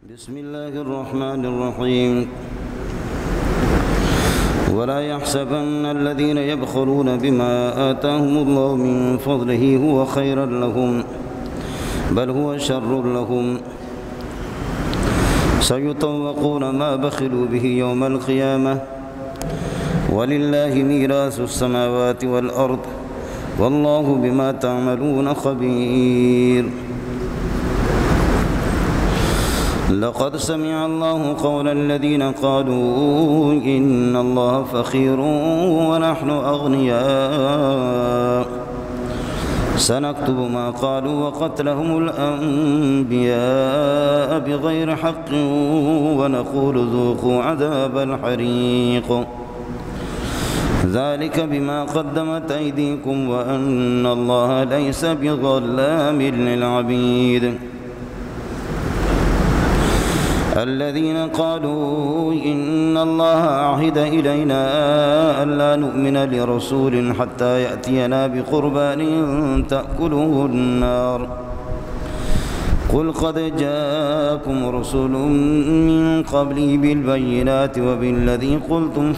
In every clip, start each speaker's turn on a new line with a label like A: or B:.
A: بسم الله الرحمن الرحيم ولا يحسبن الذين يبخلون بما آتاهم الله من فضله هو خيرا لهم بل هو شر لهم سيطوقون ما بخلوا به يوم القيامة ولله ميراث السماوات والأرض والله بما تعملون خبير لقد سمع الله قول الذين قالوا إن الله فقير ونحن أغنياء سنكتب ما قالوا وقتلهم الأنبياء بغير حق ونقول ذوقوا عذاب الحريق ذلك بما قدمت أيديكم وأن الله ليس بظلام للعبيد الذين قالوا إن الله عهد إلينا ألا نؤمن لرسول حتى يأتينا بقربان تأكله النار قل قد جاءكم رسل من قبلي بالبينات وبالذي قلتم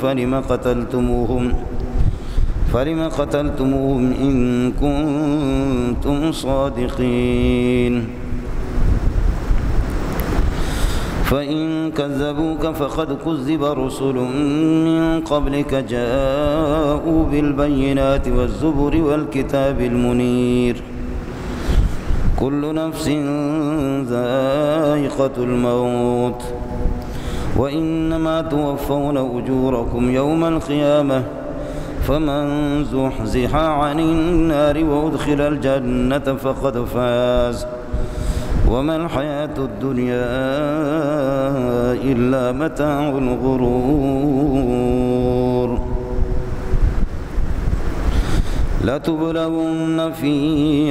A: فلم قتلتموهم إن كنتم صادقين فإن كذبوك فقد كذب رسل من قبلك جاءوا بالبينات والزبر والكتاب المنير كل نفس ذائقة الموت وإنما توفون أجوركم يوم القيامة فمن زحزح عن النار وأدخل الجنة فقد فاز وما الحياة الدنيا إلا متاع الغرور لتبلون في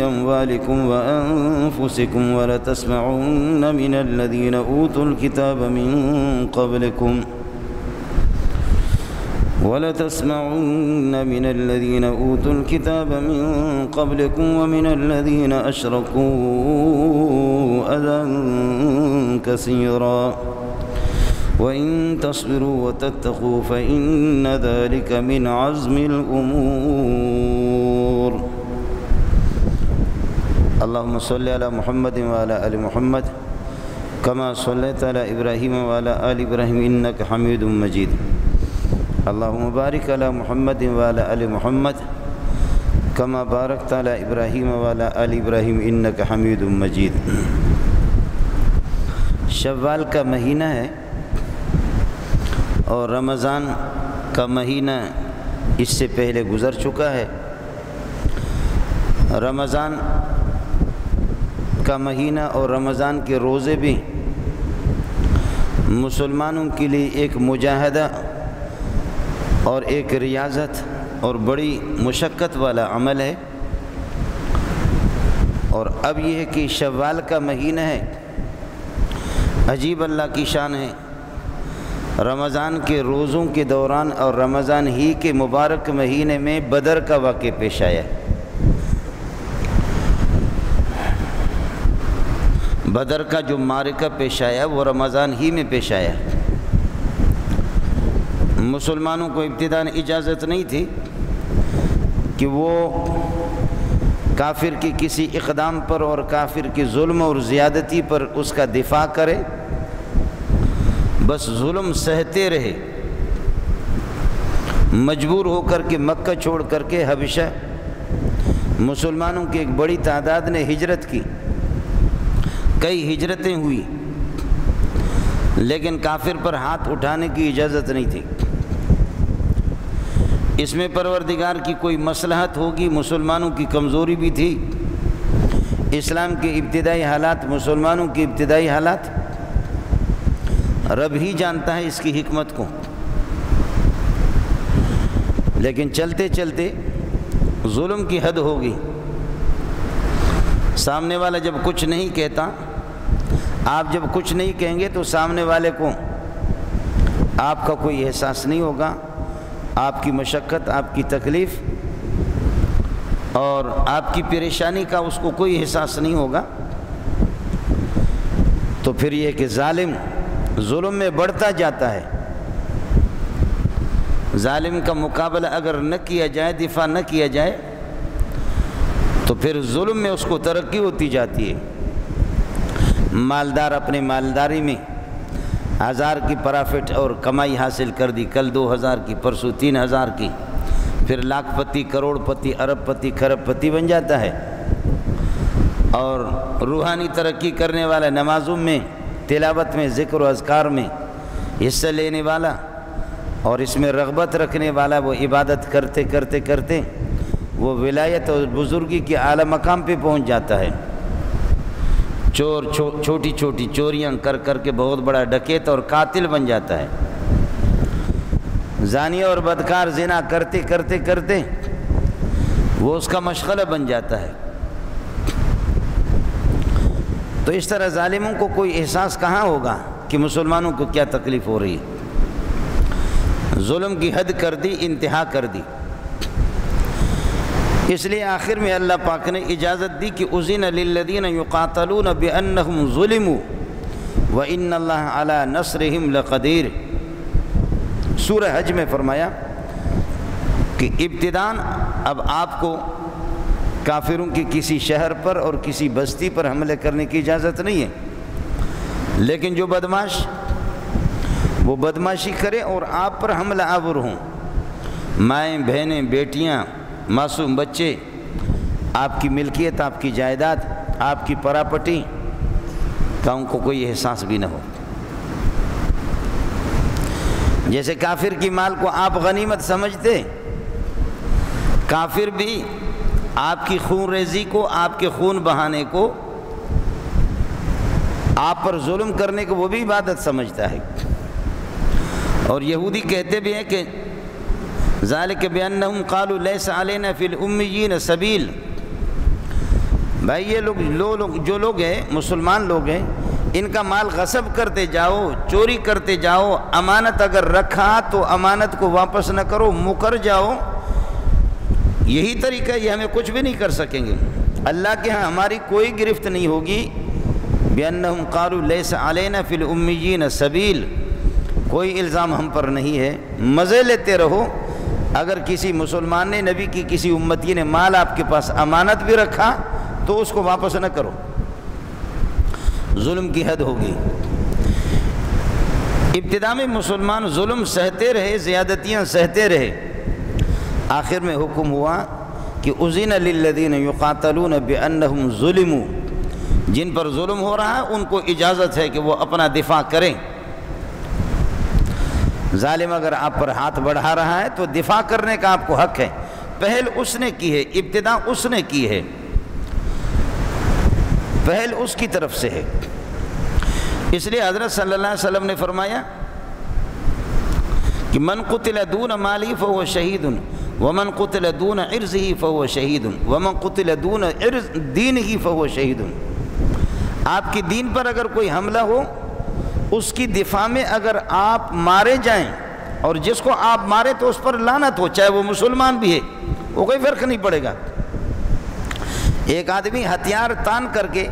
A: أموالكم وأنفسكم ولتسمعن من الذين أوتوا الكتاب من قبلكم ومن الذين أشركوا أذى كثيرا وإن تصبروا وتتقوا فإن ذلك من عزم الأمور اللهم صل على محمد وعلى آل محمد كما صليت على إبراهيم وعلى آل إبراهيم إنك حميد مجيد اللهم بارك على محمد وعلى آل محمد كما باركت على إبراهيم وعلى آل إبراهيم إنك حميد مجيد شوال کا مہینہ ہے اور رمضان کا مہینہ اس سے پہلے گزر چکا ہے۔ رمضان کا مہینہ اور رمضان کے روزے بھی مسلمانوں کے لیے ایک مجاہدہ اور ایک ریاضت اور بڑی مشقت والا عمل ہے، اور اب یہ ہے کہ شوال کا مہینہ ہے، عجیب اللہ کی شان ہے۔ رمضان کے روزوں کے دوران اور رمضان ہی کے مبارک مہینے میں بدر کا واقعہ پیش آیا ہے۔ بدر کا جو معرکہ پیش آیا وہ رمضان ہی میں پیش آیا ہے۔ مسلمانوں کو ابتداءً اجازت نہیں تھی کہ وہ کافر کی کسی اقدام پر اور کافر کی ظلم اور زیادتی پر اس کا دفاع کرے، بس ظلم سہتے رہے۔ مجبور ہو کر کے مکہ چھوڑ کر کے حبشہ مسلمانوں کی ایک بڑی تعداد نے ہجرت کی، کئی ہجرتیں ہوئی، لیکن کافر پر ہاتھ اٹھانے کی اجازت نہیں تھی۔ اس میں پروردگار کی کوئی مصلحت ہوگی، مسلمانوں کی کمزوری بھی تھی، اسلام کے ابتدائی حالات، مسلمانوں کے ابتدائی حالات رب ہی جانتا ہے اس کی حکمت کو، لیکن چلتے چلتے ظلم کی حد ہوگی۔ سامنے والا جب کچھ نہیں کہتا، آپ جب کچھ نہیں کہیں گے تو سامنے والے کو آپ کا کوئی احساس نہیں ہوگا، آپ کی مشقت، آپ کی تکلیف اور آپ کی پریشانی کا اس کو کوئی احساس نہیں ہوگا۔ تو تو پھر یہ کہ ظالم ظلم میں بڑھتا جاتا ہے، ظالم کا مقابلہ اگر نہ کیا جائے، دفاع نہ کیا جائے، تو پھر ظلم میں اس کو ترقی ہوتی جاتی ہے۔ مالدار اپنے مالداری میں 1000 کی پرافٹ اور کمائی حاصل کر دی، کل 2000 کی، پرسوں 3000 کی، پھر لاکھ پتی، کروڑ پتی، ارب پتی، کھرب پتی بن جاتا ہے۔ اور روحانی ترقی کرنے والا، نمازوں میں، تلاوت میں، ذکر و اذکار میں حصہ لینے والا اور اس میں رغبت رکھنے والا، وہ عبادت کرتے کرتے کرتے وہ ولایت اور بزرگی کے اعلیٰ مقام پہ پہنچ جاتا ہے۔ چور چھوٹی چھوٹی چوریاں کر کر کے بہت بڑا ڈکیت اور قاتل بن جاتا ہے۔ زانی اور بدکار زنا کرتے کرتے کرتے وہ اس کا مشغلہ بن جاتا ہے۔ تو اس طرح ظالموں کو کوئی احساس کہاں ہوگا کہ مسلمانوں کو کیا تکلیف ہو رہی ہے۔ ظلم کی حد کر دی، انتہا کر دی۔ اس لیے آخر میں اللہ پاک نے اجازت دی کہ اذن للذین یقاتلون بانہم ظلموا وان اللہ علی نصرہم لقدیر۔ سورہ حج میں فرمایا کہ ابتداءً اب آپ کو کافروں کی کسی شہر پر اور کسی بستی پر حملے کرنے کی اجازت نہیں ہے، لیکن جو بدماش وہ بدماشی کرے اور آپ پر حملہ آور ہوں، مائیں بہنیں بیٹیاں معصوم بچے، آپ کی ملکیت، آپ کی جائیداد، آپ کی پراپرٹی کا ان کو کوئی احساس بھی نہ ہو۔ جیسے کافر کی مال کو آپ غنیمت سمجھتے، کافر بھی آپ کی خون ریزی کو، آپ کے خون بہانے کو، آپ پر ظلم کرنے کو وہ بھی عبادت سمجھتا ہے۔ اور یہودی کہتے بھی ہیں کہ ذالک بانہم قالوا لیس علینا فی الامیین سبیل۔ بھائی یہ لوگ جو لوگ ہیں، مسلمان لوگ ہیں، ان کا مال غصب کرتے جاؤ، چوری کرتے جاؤ، امانت اگر رکھا تو امانت کو واپس نہ کرو، مکر جاؤ، یہی طریقہ، یہ ہمیں کچھ بھی نہیں کر سکیں گے۔ اللہ کے ہاں ہماری کوئی گرفت نہیں ہوگی۔ بانہم قالوا لیس علینا فی الامیین سبیل، کوئی الزام ہم پر نہیں ہے، مزے لیتے رہو۔ اگر کسی مسلمان نے، نبی کی کسی امتی نے مال آپ کے پاس امانت بھی رکھا تو اس کو واپس نہ کرو، ظلم کی حد ہوگی۔ ابتدا میں مسلمان ظلم سہتے رہے، زیادتیاں سہتے رہے، آخر میں حکم ہوا کہ اذن للذین یقاتلون بانہم ظلموا، جن پر ظلم ہو رہا ہے ان کو اجازت ہے کہ وہ اپنا دفاع کریں۔ ظالم اگر آپ پر ہاتھ بڑھا رہا ہے تو دفاع کرنے کا آپ کو حق ہے۔ پہل اس نے کی ہے، ابتدا اس نے کی ہے، پہل اس کی طرف سے ہے۔ اس لیے حضرت صلی اللہ علیہ وسلم نے فرمایا کہ من قتل دون مالی فهو شہید ومن قتل دون عرضه فهو شہید ومن قتل دون دینه فهو شہید۔ آپ کی دین پر اگر کوئی حملہ ہو، اس کی دفاع میں اگر آپ مارے جائیں، اور جس کو آپ مارے تو اس پر لعنت ہو، چاہے وہ مسلمان بھی ہے، وہ کوئی فرق نہیں پڑے گا۔ ایک آدمی ہتھیار تان کر کے،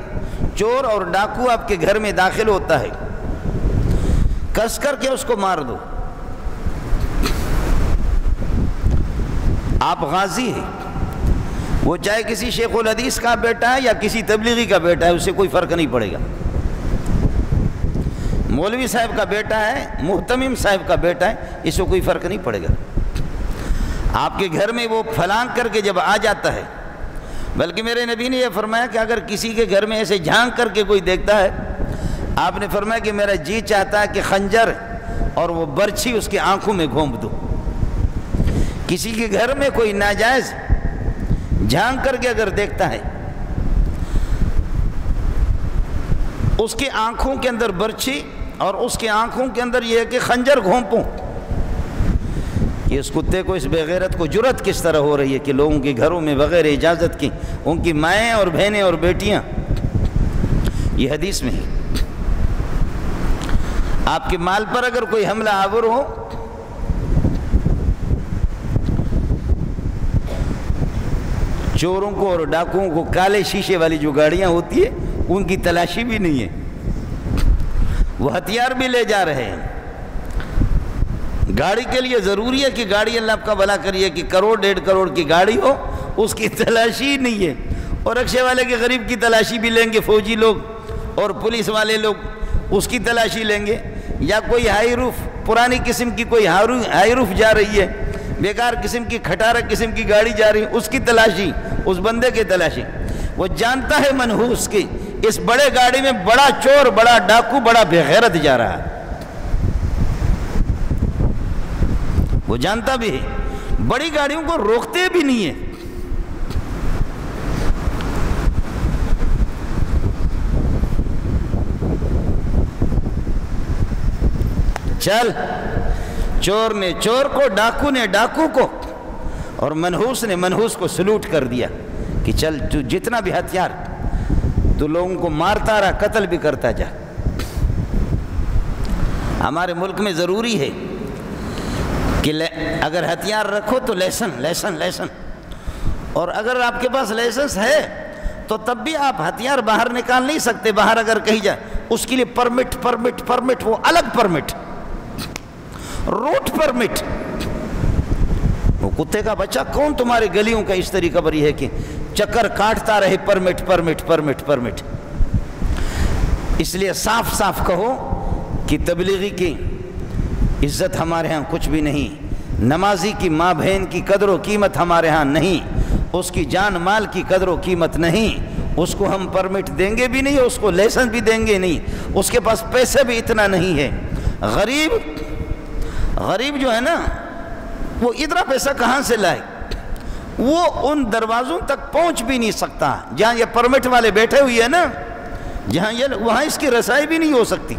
A: چور اور ڈاکو آپ کے گھر میں داخل ہوتا ہے، کس کر کے اس کو مار دو، آپ غازی ہیں، وہ چاہے کسی شیخ الحدیث کا بیٹا ہے یا کسی تبلیغی کا بیٹا ہے، اسے کوئی فرق نہیں پڑے گا۔ مولوی صاحب کا بیٹا ہے، محتمم صاحب کا بیٹا ہے، اس کو کوئی فرق نہیں پڑے گا۔ آپ کے گھر میں وہ پھلانگ کر کے جب آ جاتا ہے، بلکہ میرے نبی نے یہ فرمایا کہ اگر کسی کے گھر میں ایسے جھانک کر کے کوئی دیکھتا ہے، آپ نے فرمایا کہ میرا جی چاہتا ہے کہ خنجر اور وہ برچھی اس کی آنکھوں میں گھونپ دو۔ کسی کے گھر میں کوئی ناجائز جھانک کر کے اگر دیکھتا ہے، اس کی آنکھوں کے اندر برچھی اور اس کی آنکھوں کے اندر یہ ہے کہ خنجر گھونپوں، کہ اس کتے کو، اس بغیرت کو جرأت کس طرح ہو رہی ہے کہ لوگوں کے گھروں میں بغیر اجازت کی ان کی مائیں اور بہنیں اور بیٹیاں، یہ حدیث میں ہے۔ آپ کے مال پر اگر کوئی حملہ آور ہو، چوروں کو اور ڈاکوؤں کو کالے شیشے والی جو گاڑیاں ہوتی ہیں ان کی تلاشی بھی نہیں ہے، وہ ہتھیار بھی لے جا رہے ہیں۔ گاڑی کے لیے ضروری ہے کہ گاڑی اللہ آپ کا بھلا کریے کہ کروڑ 1.5 کروڑ کی گاڑی ہو، اس کی تلاشی نہیں ہے، اور رکشے والے کے غریب کی تلاشی بھی لیں گے فوجی لوگ اور پولیس والے لوگ، اس کی تلاشی لیں گے، یا کوئی ہائی روف پرانی قسم کی کوئی ہائی روف جا رہی ہے، بیکار قسم کی کھٹارہ قسم کی گاڑی جا رہی ہے، اس کی تلاشی، اس بندے کی تلاشی۔ وہ جانتا ہے منحوس کی اس بڑے گاڑی میں بڑا چور، بڑا ڈاکو، بڑا بے غیرت جا رہا ہے، وہ جانتا بھی ہے، بڑی گاڑیوں کو روکتے بھی نہیں ہے۔ چل، چور نے چور کو، ڈاکو نے ڈاکو کو، اور منحوس نے منحوس کو سلوٹ کر دیا کہ چل تو جتنا بھی ہتھیار، تو لوگوں کو مارتا رہا، قتل بھی کرتا جا۔ ہمارے ملک میں ضروری ہے کہ اگر ہتھیار رکھو تو لیسن، اور اگر آپ کے پاس لائسنس ہے تو تب بھی آپ ہتھیار باہر نکال نہیں سکتے، باہر اگر کہیں جائے اس کے لیے پرمٹ، وہ الگ پرمٹ، روٹ پرمٹ۔ وہ کتے کا بچہ کون تمہارے گلیوں کا اس طریقہ بری ہے کہ چکر کاٹتا رہے پرمٹ۔ اس لیے صاف صاف کہو کہ تبلیغی کی عزت ہمارے ہاں کچھ بھی نہیں، نمازی کی ماں بہن کی قدر و قیمت ہمارے ہاں نہیں، اس کی جان مال کی قدر و قیمت نہیں، اس کو ہم پرمٹ دیں گے بھی نہیں، اس کو لائسنس بھی دیں گے نہیں، اس کے پاس پیسے بھی اتنا نہیں ہے۔ غریب جو ہے نا، وہ اتنا پیسہ کہاں سے لائے؟ وہ ان دروازوں تک پہنچ بھی نہیں سکتا جہاں یہ پرمٹ والے بیٹھے ہوئے ہیں نا، جہاں وہاں اس کی رسائی بھی نہیں ہو سکتی۔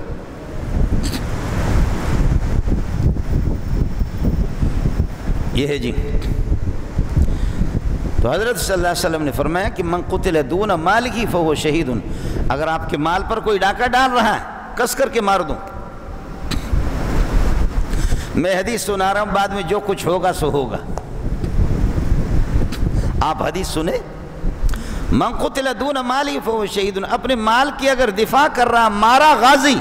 A: یہ ہے جی۔ تو حضرت صلی اللہ علیہ وسلم نے فرمایا کہ من قتل دون مالہ فہو شہید، اگر آپ کے مال پر کوئی ڈاکہ ڈال رہا ہے کس کر کے مار دو۔ میں حدیث سنا رہا ہوں، بعد میں جو کچھ ہوگا سو ہوگا، آپ حدیث سنیں۔ من قتل دون مالہ فہو شہید، اپنے مال کی اگر دفاع کر رہا مارا غازی،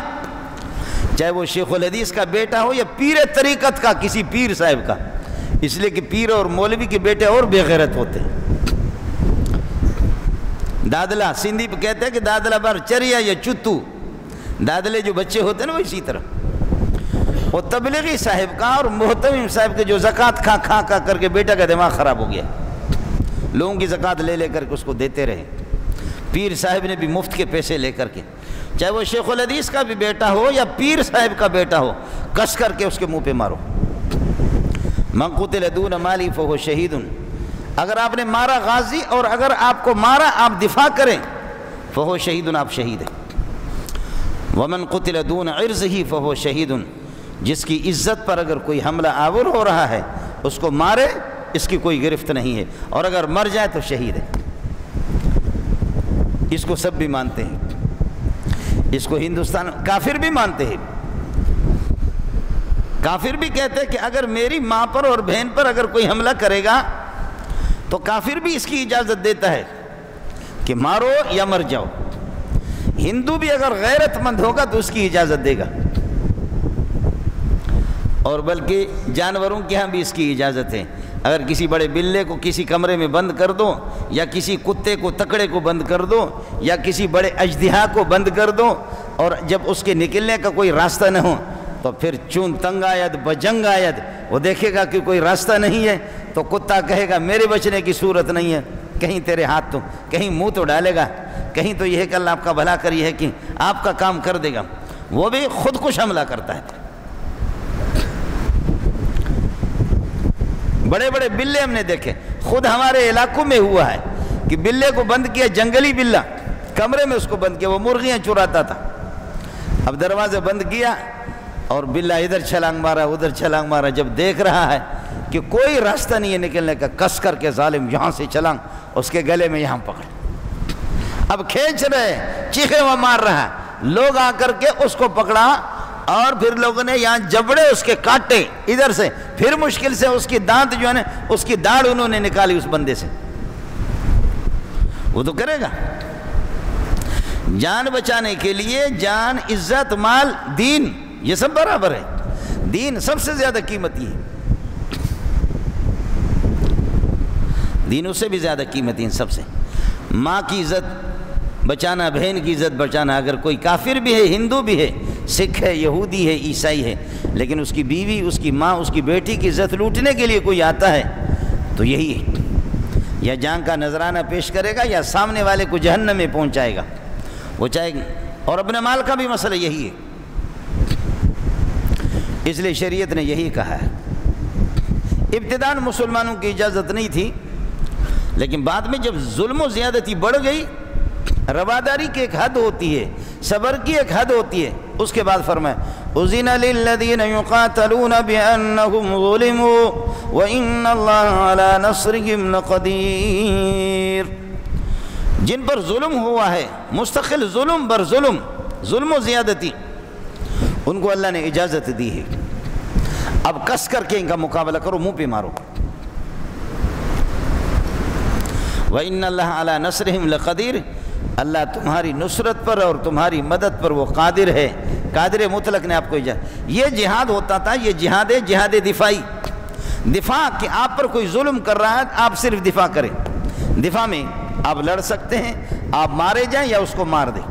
A: چاہے وہ شیخ الحدیث کا بیٹا ہو یا پیر طریقت کا کسی پیر صاحب کا، اس لیے کہ پیر اور مولوی کے بیٹے اور بے غیرت ہوتے ہیں۔ دادلا، سندھی پہ کہتے ہیں کہ دادلا بار چریا یا چتو، دادلے جو بچے ہوتے ہیں نا وہ اسی طرح۔ وہ تبلیغی صاحب کا اور محتمم صاحب کے جو زکوٰۃ کھا کر کے بیٹا کا دماغ خراب ہو گیا، لوگوں کی زکوٰۃ لے کر کے اس کو دیتے رہے، پیر صاحب نے بھی مفت کے پیسے لے کر کے، چاہے وہ شیخ الحدیث کا بھی بیٹا ہو یا پیر صاحب کا بیٹا ہو، کس کر کے اس کے منہ پہ مارو۔ من قتل دون مالی فہو شہید، اگر آپ نے مارا غازی اور اگر آپ کو مارا آپ دفاع کریں فہو شہید، آپ شہید ہیں۔ ومن قتل دون عرضہ فہو شہید، جس کی عزت پر اگر کوئی حملہ آور ہو رہا ہے اس کو مارے، اس کی کوئی گرفت نہیں ہے، اور اگر مر جائے تو شہید ہے۔ اس کو سب بھی مانتے ہیں، اس کو ہندوستان کافر بھی مانتے ہیں۔ کافر بھی کہتے ہیں کہ اگر میری ماں پر اور بہن پر اگر کوئی حملہ کرے گا تو کافر بھی اس کی اجازت دیتا ہے کہ مارو یا مر جاؤ۔ ہندو بھی اگر غیرت مند ہوگا تو اس کی اجازت دے گا، اور بلکہ جانوروں کے ہاں بھی اس کی اجازت ہے۔ اگر کسی بڑے بلے کو کسی کمرے میں بند کر دو، یا کسی کتے کو تکڑے کو بند کر دو، یا کسی بڑے اژدہا کو بند کر دو، اور جب اس کے نکلنے کا کوئی راستہ نہ ہو تو پھر چون تنگ آید بجنگ آید، وہ دیکھے گا کہ کوئی راستہ نہیں ہے تو کتا کہے گا میرے بچنے کی صورت نہیں ہے، کہیں تیرے ہاتھ تو کہیں منہ تو ڈالے گا، کہیں تو یہ ہے کہ اللہ آپ کا بھلا کری ہے کہ آپ کا کام کر دے گا، وہ بھی خود کش حملہ کرتا ہے۔ بڑے بڑے بلے ہم نے دیکھے، خود ہمارے علاقوں میں ہوا ہے کہ بلے کو بند کیا، جنگلی بلہ، کمرے میں اس کو بند کیا، وہ مرغیاں چراتا تھا، اب دروازے بند کیا اور بلہ ادھر چھلانگ مارا ادھر چھلانگ مارا، جب دیکھ رہا ہے کہ کوئی راستہ نہیں ہے نکلنے کا، کس کر کے ظالم یہاں سے چھلانگ اس کے گلے میں یہاں پکڑ، اب کھینچ رہے، چیخے وہ مار رہا، لوگ آ کر کے اس کو پکڑا، اور پھر لوگوں نے یہاں جبڑے اس کے کاٹے ادھر سے، پھر مشکل سے اس کی دانت جو ہے نا اس کی داڑھ انہوں نے نکالی اس بندے سے، وہ تو کرے گا۔ جان بچانے کے لیے جان، عزت، مال، دین یہ سب برابر ہے. دین سب سے زیادہ قیمتی ہے، دین اس سے بھی زیادہ قیمتی ہے سب سے. ماں کی عزت بچانا، بہن کی عزت بچانا. اگر کوئی کافر بھی ہے، ہندو بھی ہے، سکھ ہے، یہودی ہے، عیسائی ہے، لیکن اس کی بیوی، اس کی ماں، اس کی بیٹی کی عزت لوٹنے کے لیے کوئی آتا ہے تو یہی ہے، یا جان کا نذرانہ پیش کرے گا یا سامنے والے کو جہنم میں پہنچائے گا وہ چاہے گا. اور اپنے مال کا بھی مسئلہ یہی ہے. اس لیے شریعت نے یہی کہا ہے. ابتداء مسلمانوں کی اجازت نہیں تھی، لیکن بعد میں جب ظلم و زیادتی بڑھ گئی، رواداری کی ایک حد ہوتی ہے، صبر کی ایک حد ہوتی ہے، اس کے بعد فرمایا اذن للذین یقاتلون بانہم ظلموا وان اللہ علی نصرہم لقدیر. جن پر ظلم ہوا ہے، مستقل ظلم بر ظلم، ظلم و زیادتی، ان کو اللہ نے اجازت دی ہے. اب کس کر کے ان کا مقابلہ کرو، منہ پہ مارو. وَإِنَّ اللَّهَ عَلَى نَصْرِهِمْ لَقَدِيرٌ. اللہ تمہاری نصرت پر اور تمہاری مدد پر وہ قادر ہے. قادر مطلق نے آپ کو اجازت. یہ جہاد ہوتا تھا، یہ جہاد دفاعی. دفاع کہ آپ پر کوئی ظلم کر رہا ہے، آپ صرف دفاع کریں. دفاع میں آپ لڑ سکتے ہیں، آپ مارے جائیں یا اس کو مار دیں،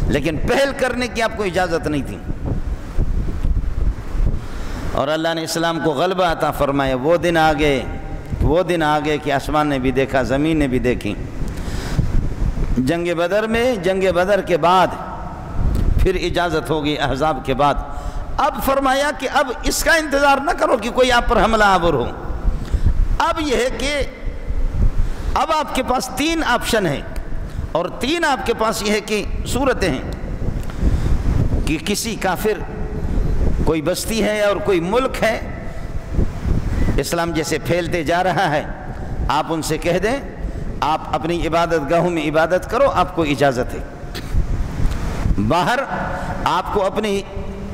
A: لیکن پہل کرنے کی آپ کو اجازت نہیں تھی. اور اللہ نے اسلام کو غلبہ عطا فرمایا. وہ دن آ گئے کہ آسمان نے بھی دیکھا، زمین نے بھی دیکھی. جنگ بدر کے بعد پھر اجازت ہوگی احزاب کے بعد. اب فرمایا کہ اب اس کا انتظار نہ کرو کہ کوئی آپ پر حملہ آور ہو. اب یہ ہے کہ اب آپ کے پاس 3 آپشن ہیں، اور 3 آپ کے پاس یہ ہے کہ صورتیں ہیں کہ کسی کافر، کوئی بستی ہے اور کوئی ملک ہے، اسلام جیسے پھیلتے جا رہا ہے، آپ ان سے کہہ دیں آپ اپنی عبادت گاہوں میں عبادت کرو، آپ کو اجازت ہے. باہر آپ کو اپنی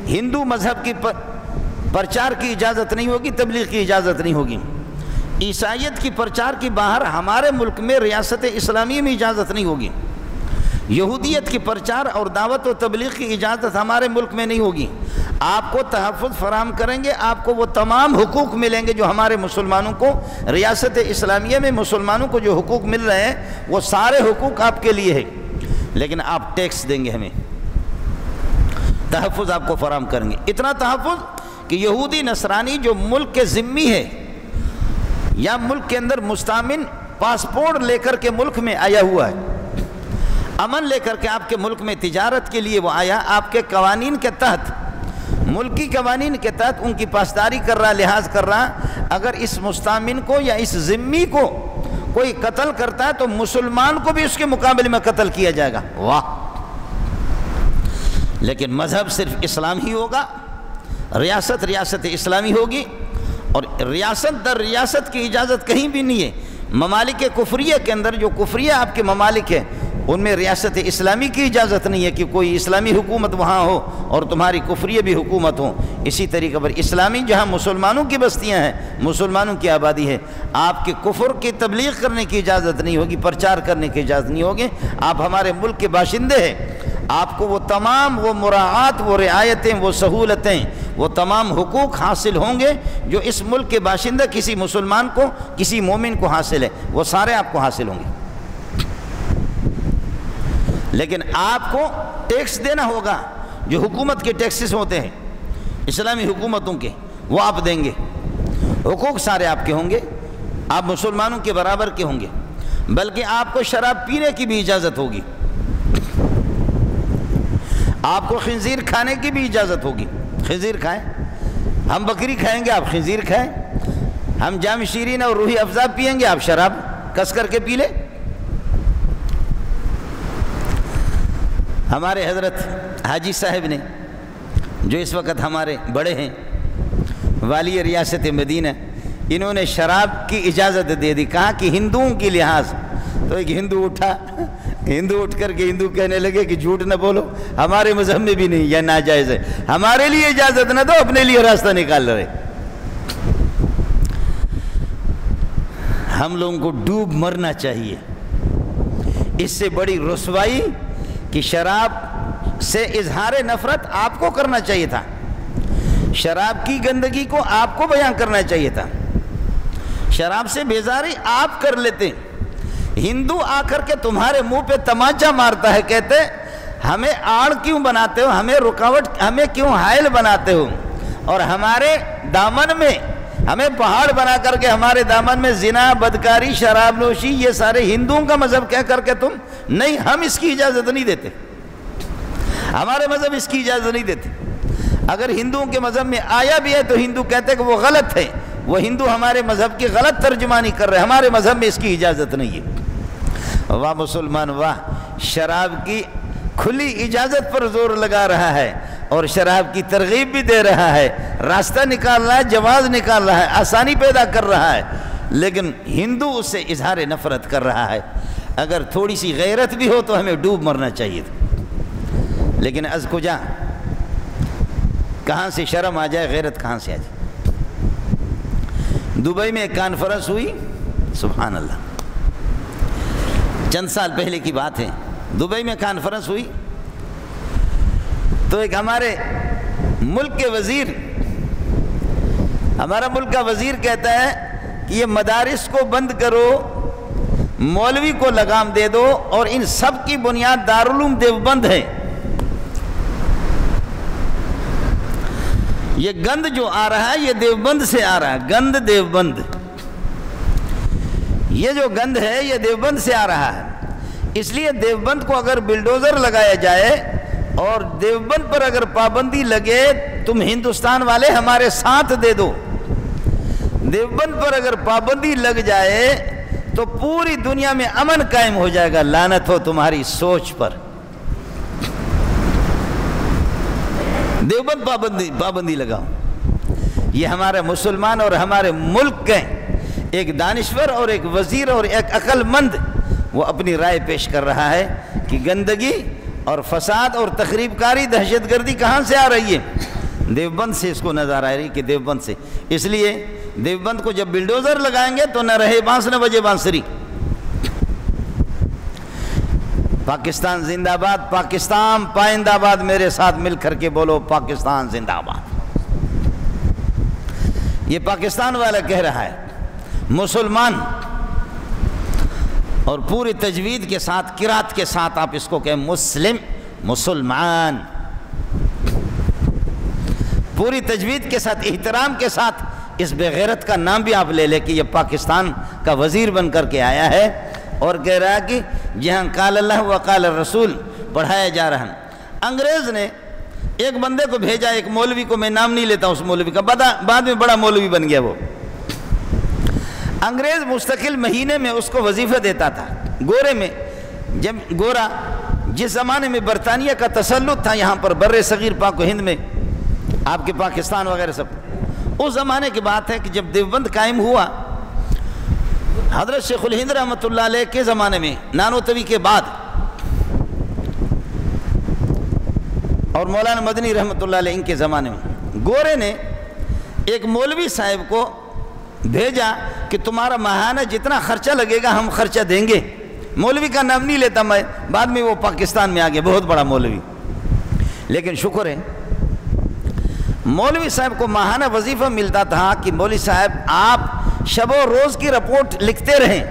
A: ہندو مذہب کی پرچار کی اجازت نہیں ہوگی، تبلیغ کی اجازت نہیں ہوگی. عیسائیت کی پرچار کی باہر ہمارے ملک میں ریاست اسلامی میں اجازت نہیں ہوگی. یہودیت کی پرچار اور دعوت و تبلیغ کی اجازت ہمارے ملک میں نہیں ہوگی. آپ کو تحفظ فراہم کریں گے، آپ کو وہ تمام حقوق ملیں گے جو ہمارے مسلمانوں کو ریاست اسلامیہ میں مسلمانوں کو جو حقوق مل رہے ہیں وہ سارے حقوق آپ کے لیے ہیں، لیکن آپ ٹیکس دیں گے ہمیں. تحفظ آپ کو فراہم کریں گے. اتنا تحفظ کہ یہودی نصرانی جو ملک کے ذمہ ہے یا ملک کے اندر مستامن پاسپورٹ لے کر کے ملک میں آیا ہوا ہے، امن لے کر کے آپ کے ملک میں تجارت کے لیے وہ آیا، آپ کے قوانین کے تحت، ملکی قوانین کے تحت ان کی پاسداری کر رہا، لحاظ کر رہا. اگر اس مستامن کو یا اس ذمی کو کوئی قتل کرتا ہے تو مسلمان کو بھی اس کے مقابلے میں قتل کیا جائے گا. واہ! لیکن مذہب صرف اسلام ہی ہوگا، ریاست اسلامی ہوگی، اور ریاست در ریاست کی اجازت کہیں بھی نہیں ہے. ممالک کفریہ کے اندر جو کفریہ آپ کے ممالک ہیں ان میں ریاست اسلامی کی اجازت نہیں ہے کہ کوئی اسلامی حکومت وہاں ہو اور تمہاری کفریہ بھی حکومت ہو. اسی طریقے پر اسلامی جہاں مسلمانوں کی بستیاں ہیں، مسلمانوں کی آبادی ہے، آپ کے کفر کی تبلیغ کرنے کی اجازت نہیں ہوگی، پرچار کرنے کی اجازت نہیں ہوگی. آپ ہمارے ملک کے باشندے ہیں، آپ کو وہ تمام وہ مراعات، وہ رعایتیں، وہ سہولتیں، وہ تمام حقوق حاصل ہوں گے جو اس ملک کے باشندہ کسی مسلمان کو، کسی مومن کو حاصل ہے، وہ سارے آپ کو حاصل ہوں گے. لیکن آپ کو ٹیکس دینا ہوگا، جو حکومت کے ٹیکسز ہوتے ہیں اسلامی حکومتوں کے، وہ آپ دیں گے. حقوق سارے آپ کے ہوں گے، آپ مسلمانوں کے برابر کے ہوں گے. بلکہ آپ کو شراب پینے کی بھی اجازت ہوگی، آپ کو خنزیر کھانے کی بھی اجازت ہوگی. خنزیر کھائیں، ہم بکری کھائیں گے، آپ خنزیر کھائیں. ہم جام شیرین اور روحی افزا پئیں گے، آپ شراب کس کر کے پی لیں. ہمارے حضرت حاجی صاحب نے، جو اس وقت ہمارے بڑے ہیں، والی ریاست مدینہ، انہوں نے شراب کی اجازت دے دی. کہا کہ ہندوؤں کی لحاظ. تو ایک ہندو اٹھ کر کے ہندو کہنے لگے کہ جھوٹ نہ بولو، ہمارے مذہب میں بھی نہیں، یہ ناجائز ہے، ہمارے لیے اجازت نہ دو، اپنے لیے راستہ نکال رہے. ہم لوگوں کو ڈوب مرنا چاہیے. اس سے بڑی رسوائی کہ شراب سے اظہار نفرت آپ کو کرنا چاہیے تھا، شراب کی گندگی کو آپ کو بیان کرنا چاہیے تھا، شراب سے بیزاری آپ کر لیتے۔ ہندو آ کر کے تمہارے منہ پہ تماچا مارتا ہے، کہتے ہمیں آڑ کیوں بناتے ہو، ہمیں رکاوٹ، ہمیں کیوں حائل بناتے ہو، اور ہمارے دامن میں ہمیں پہاڑ بنا کر کے ہمارے دامن میں زنا، بدکاری، شراب نوشی، یہ سارے ہندوؤں کا مذہب کہہ کر کے تم نہیں، ہم اس کی اجازت نہیں دیتے، ہمارے مذہب اس کی اجازت نہیں دیتے۔ اگر ہندوؤں کے مذہب میں آیا بھی ہے تو ہندو کہتے کہ وہ غلط ہے، وہ ہندو ہمارے مذہب کی غلط ترجمانی کر رہے ہیں، ہمارے مذہب میں اس کی اجازت نہیں ہے۔ واہ مسلمان واہ، شراب کی کھلی اجازت پر زور لگا رہا ہے اور شراب کی ترغیب بھی دے رہا ہے، راستہ نکال رہا ہے، جواز نکال رہا ہے، آسانی پیدا کر رہا ہے، لیکن ہندو اس سے اظہار نفرت کر رہا ہے۔ اگر تھوڑی سی غیرت بھی ہو تو ہمیں ڈوب مرنا چاہیے تھا، لیکن از کجا، کہاں سے شرم آ جائے، غیرت کہاں سے آ جائے۔ دبئی میں ایک کانفرنس ہوئی، سبحان اللہ، چند سال پہلے کی بات ہے، دبئی میں کانفرنس ہوئی تو ایک ہمارے ملک کے وزیر، ہمارا ملک کا وزیر کہتا ہے کہ یہ مدارس کو بند کرو، مولوی کو لگام دے دو، اور ان سب کی بنیاد دارالعلوم دیوبند ہے۔ یہ گند جو آ رہا ہے یہ دیوبند سے آ رہا ہے، گند دیوبند، یہ جو گند ہے یہ دیوبند سے آ رہا ہے۔ اس لیے دیوبند کو اگر بلڈوزر لگایا جائے اور دیوبند پر اگر پابندی لگے، تم ہندوستان والے ہمارے ساتھ دے دو، دیوبند پر اگر پابندی لگ جائے تو پوری دنیا میں امن قائم ہو جائے گا۔ لعنت ہو تمہاری سوچ پر، دیوبند پابندی لگاؤ۔ یہ ہمارا مسلمان اور ہمارے ملک کے ایک دانشور اور ایک وزیر اور ایک عقل مند، وہ اپنی رائے پیش کر رہا ہے کہ گندگی اور فساد اور تخریب کاری، دہشت گردی کہاں سے آ رہی ہے؟ دیوبند سے اس کو نظر آ رہی کہ دیوبند سے۔ اس لیے دیوبند کو جب بلڈوزر لگائیں گے تو نہ رہے بانس نہ بجے بانسری۔ پاکستان زندہ باد، پاکستان پائندہ باد، میرے ساتھ مل کر کے بولو پاکستان زندہ باد۔ یہ پاکستان والا کہہ رہا ہے، مسلمان، اور پوری تجوید کے ساتھ، قرات کے ساتھ آپ اس کو کہیں مسلم، مسلمان، پوری تجوید کے ساتھ، احترام کے ساتھ اس بے غیرت کا نام بھی آپ لے لے کہ یہ پاکستان کا وزیر بن کر کے آیا ہے اور کہہ رہا ہے کہ جہاں قال اللہ و قال الرسول پڑھایا جا رہا ہے۔ انگریز نے ایک بندے کو بھیجا، ایک مولوی کو، میں نام نہیں لیتا اس مولوی کا، بعد میں بڑا مولوی بن گیا وہ۔ انگریز مستقل مہینے میں اس کو وظیفہ دیتا تھا گورے میں، جب گورا جس زمانے میں برطانیہ کا تسلط تھا یہاں پر بر صغیر پاک و ہند میں، آپ کے پاکستان وغیرہ سب، اس زمانے کی بات ہے کہ جب دیوبند قائم ہوا، حضرت شیخ الہند رحمۃ اللہ علیہ کے زمانے میں، نانوتوی کے بعد، اور مولانا مدنی رحمۃ اللہ علیہ ان کے زمانے میں، گورے نے ایک مولوی صاحب کو بھیجا کہ تمہارا ماہانہ جتنا خرچہ لگے گا ہم خرچہ دیں گے۔ مولوی کا نام نہیں لیتا میں، بعد میں وہ پاکستان میں آ گیا، بہت بڑا مولوی، لیکن شکر ہے مولوی صاحب کو ماہانہ وظیفہ ملتا تھا کہ مولوی صاحب آپ شب و روز کی رپورٹ لکھتے رہیں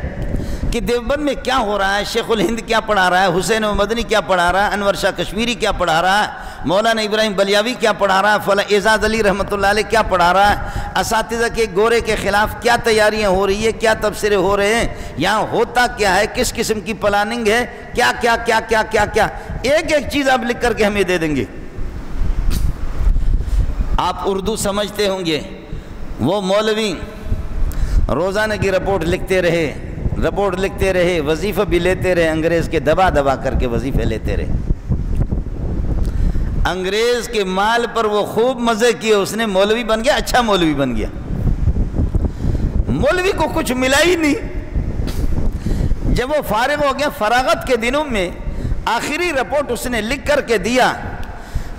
A: کہ دیوبند میں کیا ہو رہا ہے، شیخ الہند کیا پڑھا رہا ہے، حسین و مدنی کیا پڑھا رہا ہے، انور شاہ کشمیری کیا پڑھا رہا ہے، مولانا ابراہیم بلیاوی کیا پڑھا رہا ہے، فلاں اعزاز علی رحمۃ اللہ علیہ کیا پڑھا رہا ہے، اساتذہ کے گورے کے خلاف کیا تیاریاں ہو رہی ہے، کیا تبصرے ہو رہے ہیں، یہاں ہوتا کیا ہے، کس قسم کی پلاننگ ہے، کیا کیا کیا کیا کیا کیا، ایک ایک چیز آپ لکھ کر کے ہمیں دے دیں گے۔ آپ اردو سمجھتے ہوں گے، وہ مولوی روزانہ کی رپورٹ لکھتے رہے، وظیفہ بھی لیتے رہے، انگریز کے دبا دبا کر کے وظیفے لیتے رہے، انگریز کے مال پر وہ خوب مزے کیے، اس نے مولوی بن گیا، اچھا مولوی بن گیا، مولوی کو کچھ ملا ہی نہیں۔ جب وہ فارغ ہو گیا، فراغت کے دنوں میں آخری رپورٹ اس نے لکھ کر کے دیا،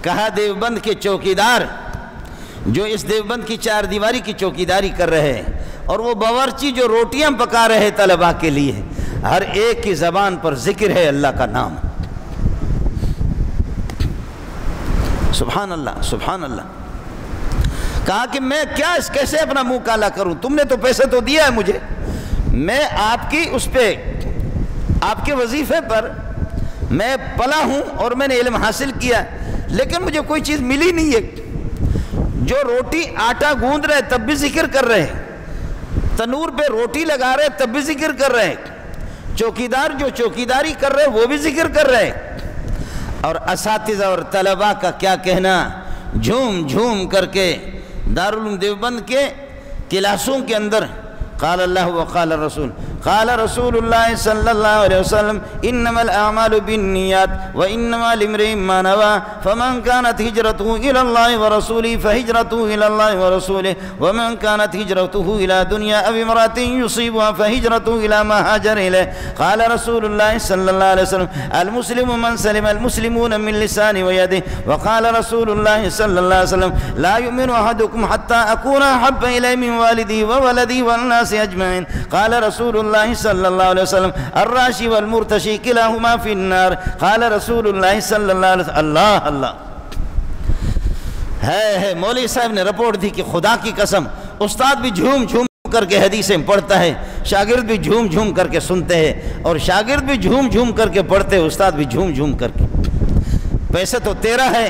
A: کہا دیوبند کے چوکیدار جو اس دیوبند کی چار دیواری کی چوکیداری کر رہے ہیں، اور وہ باورچی جو روٹیاں پکا رہے طلباء کے لیے، ہر ایک کی زبان پر ذکر ہے اللہ کا نام، سبحان اللہ سبحان اللہ. کہا کہ میں کیا کیسے اپنا منہ کالا کروں، تم نے تو پیسے تو دیا ہے مجھے، میں آپ کی اس پہ آپ کے وظیفے پر میں پلا ہوں اور میں نے علم حاصل کیا، لیکن مجھے کوئی چیز ملی نہیں ہے. جو روٹی آٹا گوندھ رہے تب بھی ذکر کر رہے ہیں، تنور پہ روٹی لگا رہے تب بھی ذکر کر رہے ہیں، چوکیدار جو چوکیداری کر رہے وہ بھی ذکر کر رہے ہیں، اور اساتذہ اور طلباء کا کیا کہنا، جھوم جھوم کر کے دارالعلوم دیوبند کے کلاسوں کے اندر قال اللہ وقال الرسول، قال رسول اللہ صلی اللہ علیہ وسلم انما الاعمال بالنیات وانما لامرئ ما نوى فمن كانت هجرته الى الله ورسوله فهجرته الى الله ورسوله ومن كانت هجرته الى دنيا او امرأة يصيبها فهجرته الى ما هاجر اليه. قال رسول الله صلى الله عليه وسلم المسلم من سلم المسلمون من لسانه ويده. وقال رسول الله صلى الله عليه وسلم لا يؤمن احدكم حتى اكون احب اليه من والده وولده والناس اجمعين. قال رسول اللہ صلی اللہ علیہ وسلم الراشی والمرتشی کلاہما فی النار. قال رسول اللہ صلی اللہ علیہ وسلم اللہ اللہ. ہے مولوی صاحب نے رپورٹ دی کہ خدا کی قسم استاد بھی جھوم جھوم کر کے حدیثیں پڑھتا ہے، شاگرد بھی جھوم جھوم کر کے سنتے ہیں، اور شاگرد بھی جھوم جھوم کر کے پڑھتے ہیں، استاد بھی جھوم جھوم کر کے. پیسے تو تیرا ہے،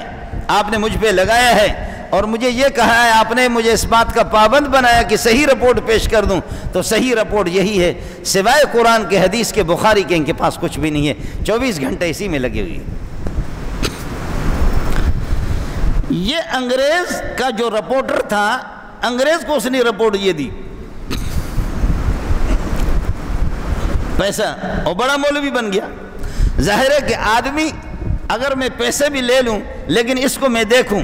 A: آپ نے مجھ پہ لگایا ہے، اور مجھے یہ کہا ہے آپ نے مجھے اس بات کا پابند بنایا کہ صحیح رپورٹ پیش کر دوں، تو صحیح رپورٹ یہی ہے، سوائے قرآن کے حدیث کے بخاری کے ان کے پاس کچھ بھی نہیں ہے، 24 گھنٹے اسی میں لگے ہوئے. یہ انگریز کا جو رپورٹر تھا، انگریز کو اس نے رپورٹ یہ دی، پیسہ، اور بڑا مولوی بن گیا. ظاہر ہے کہ آدمی اگر میں پیسے بھی لے لوں لیکن اس کو میں دیکھوں،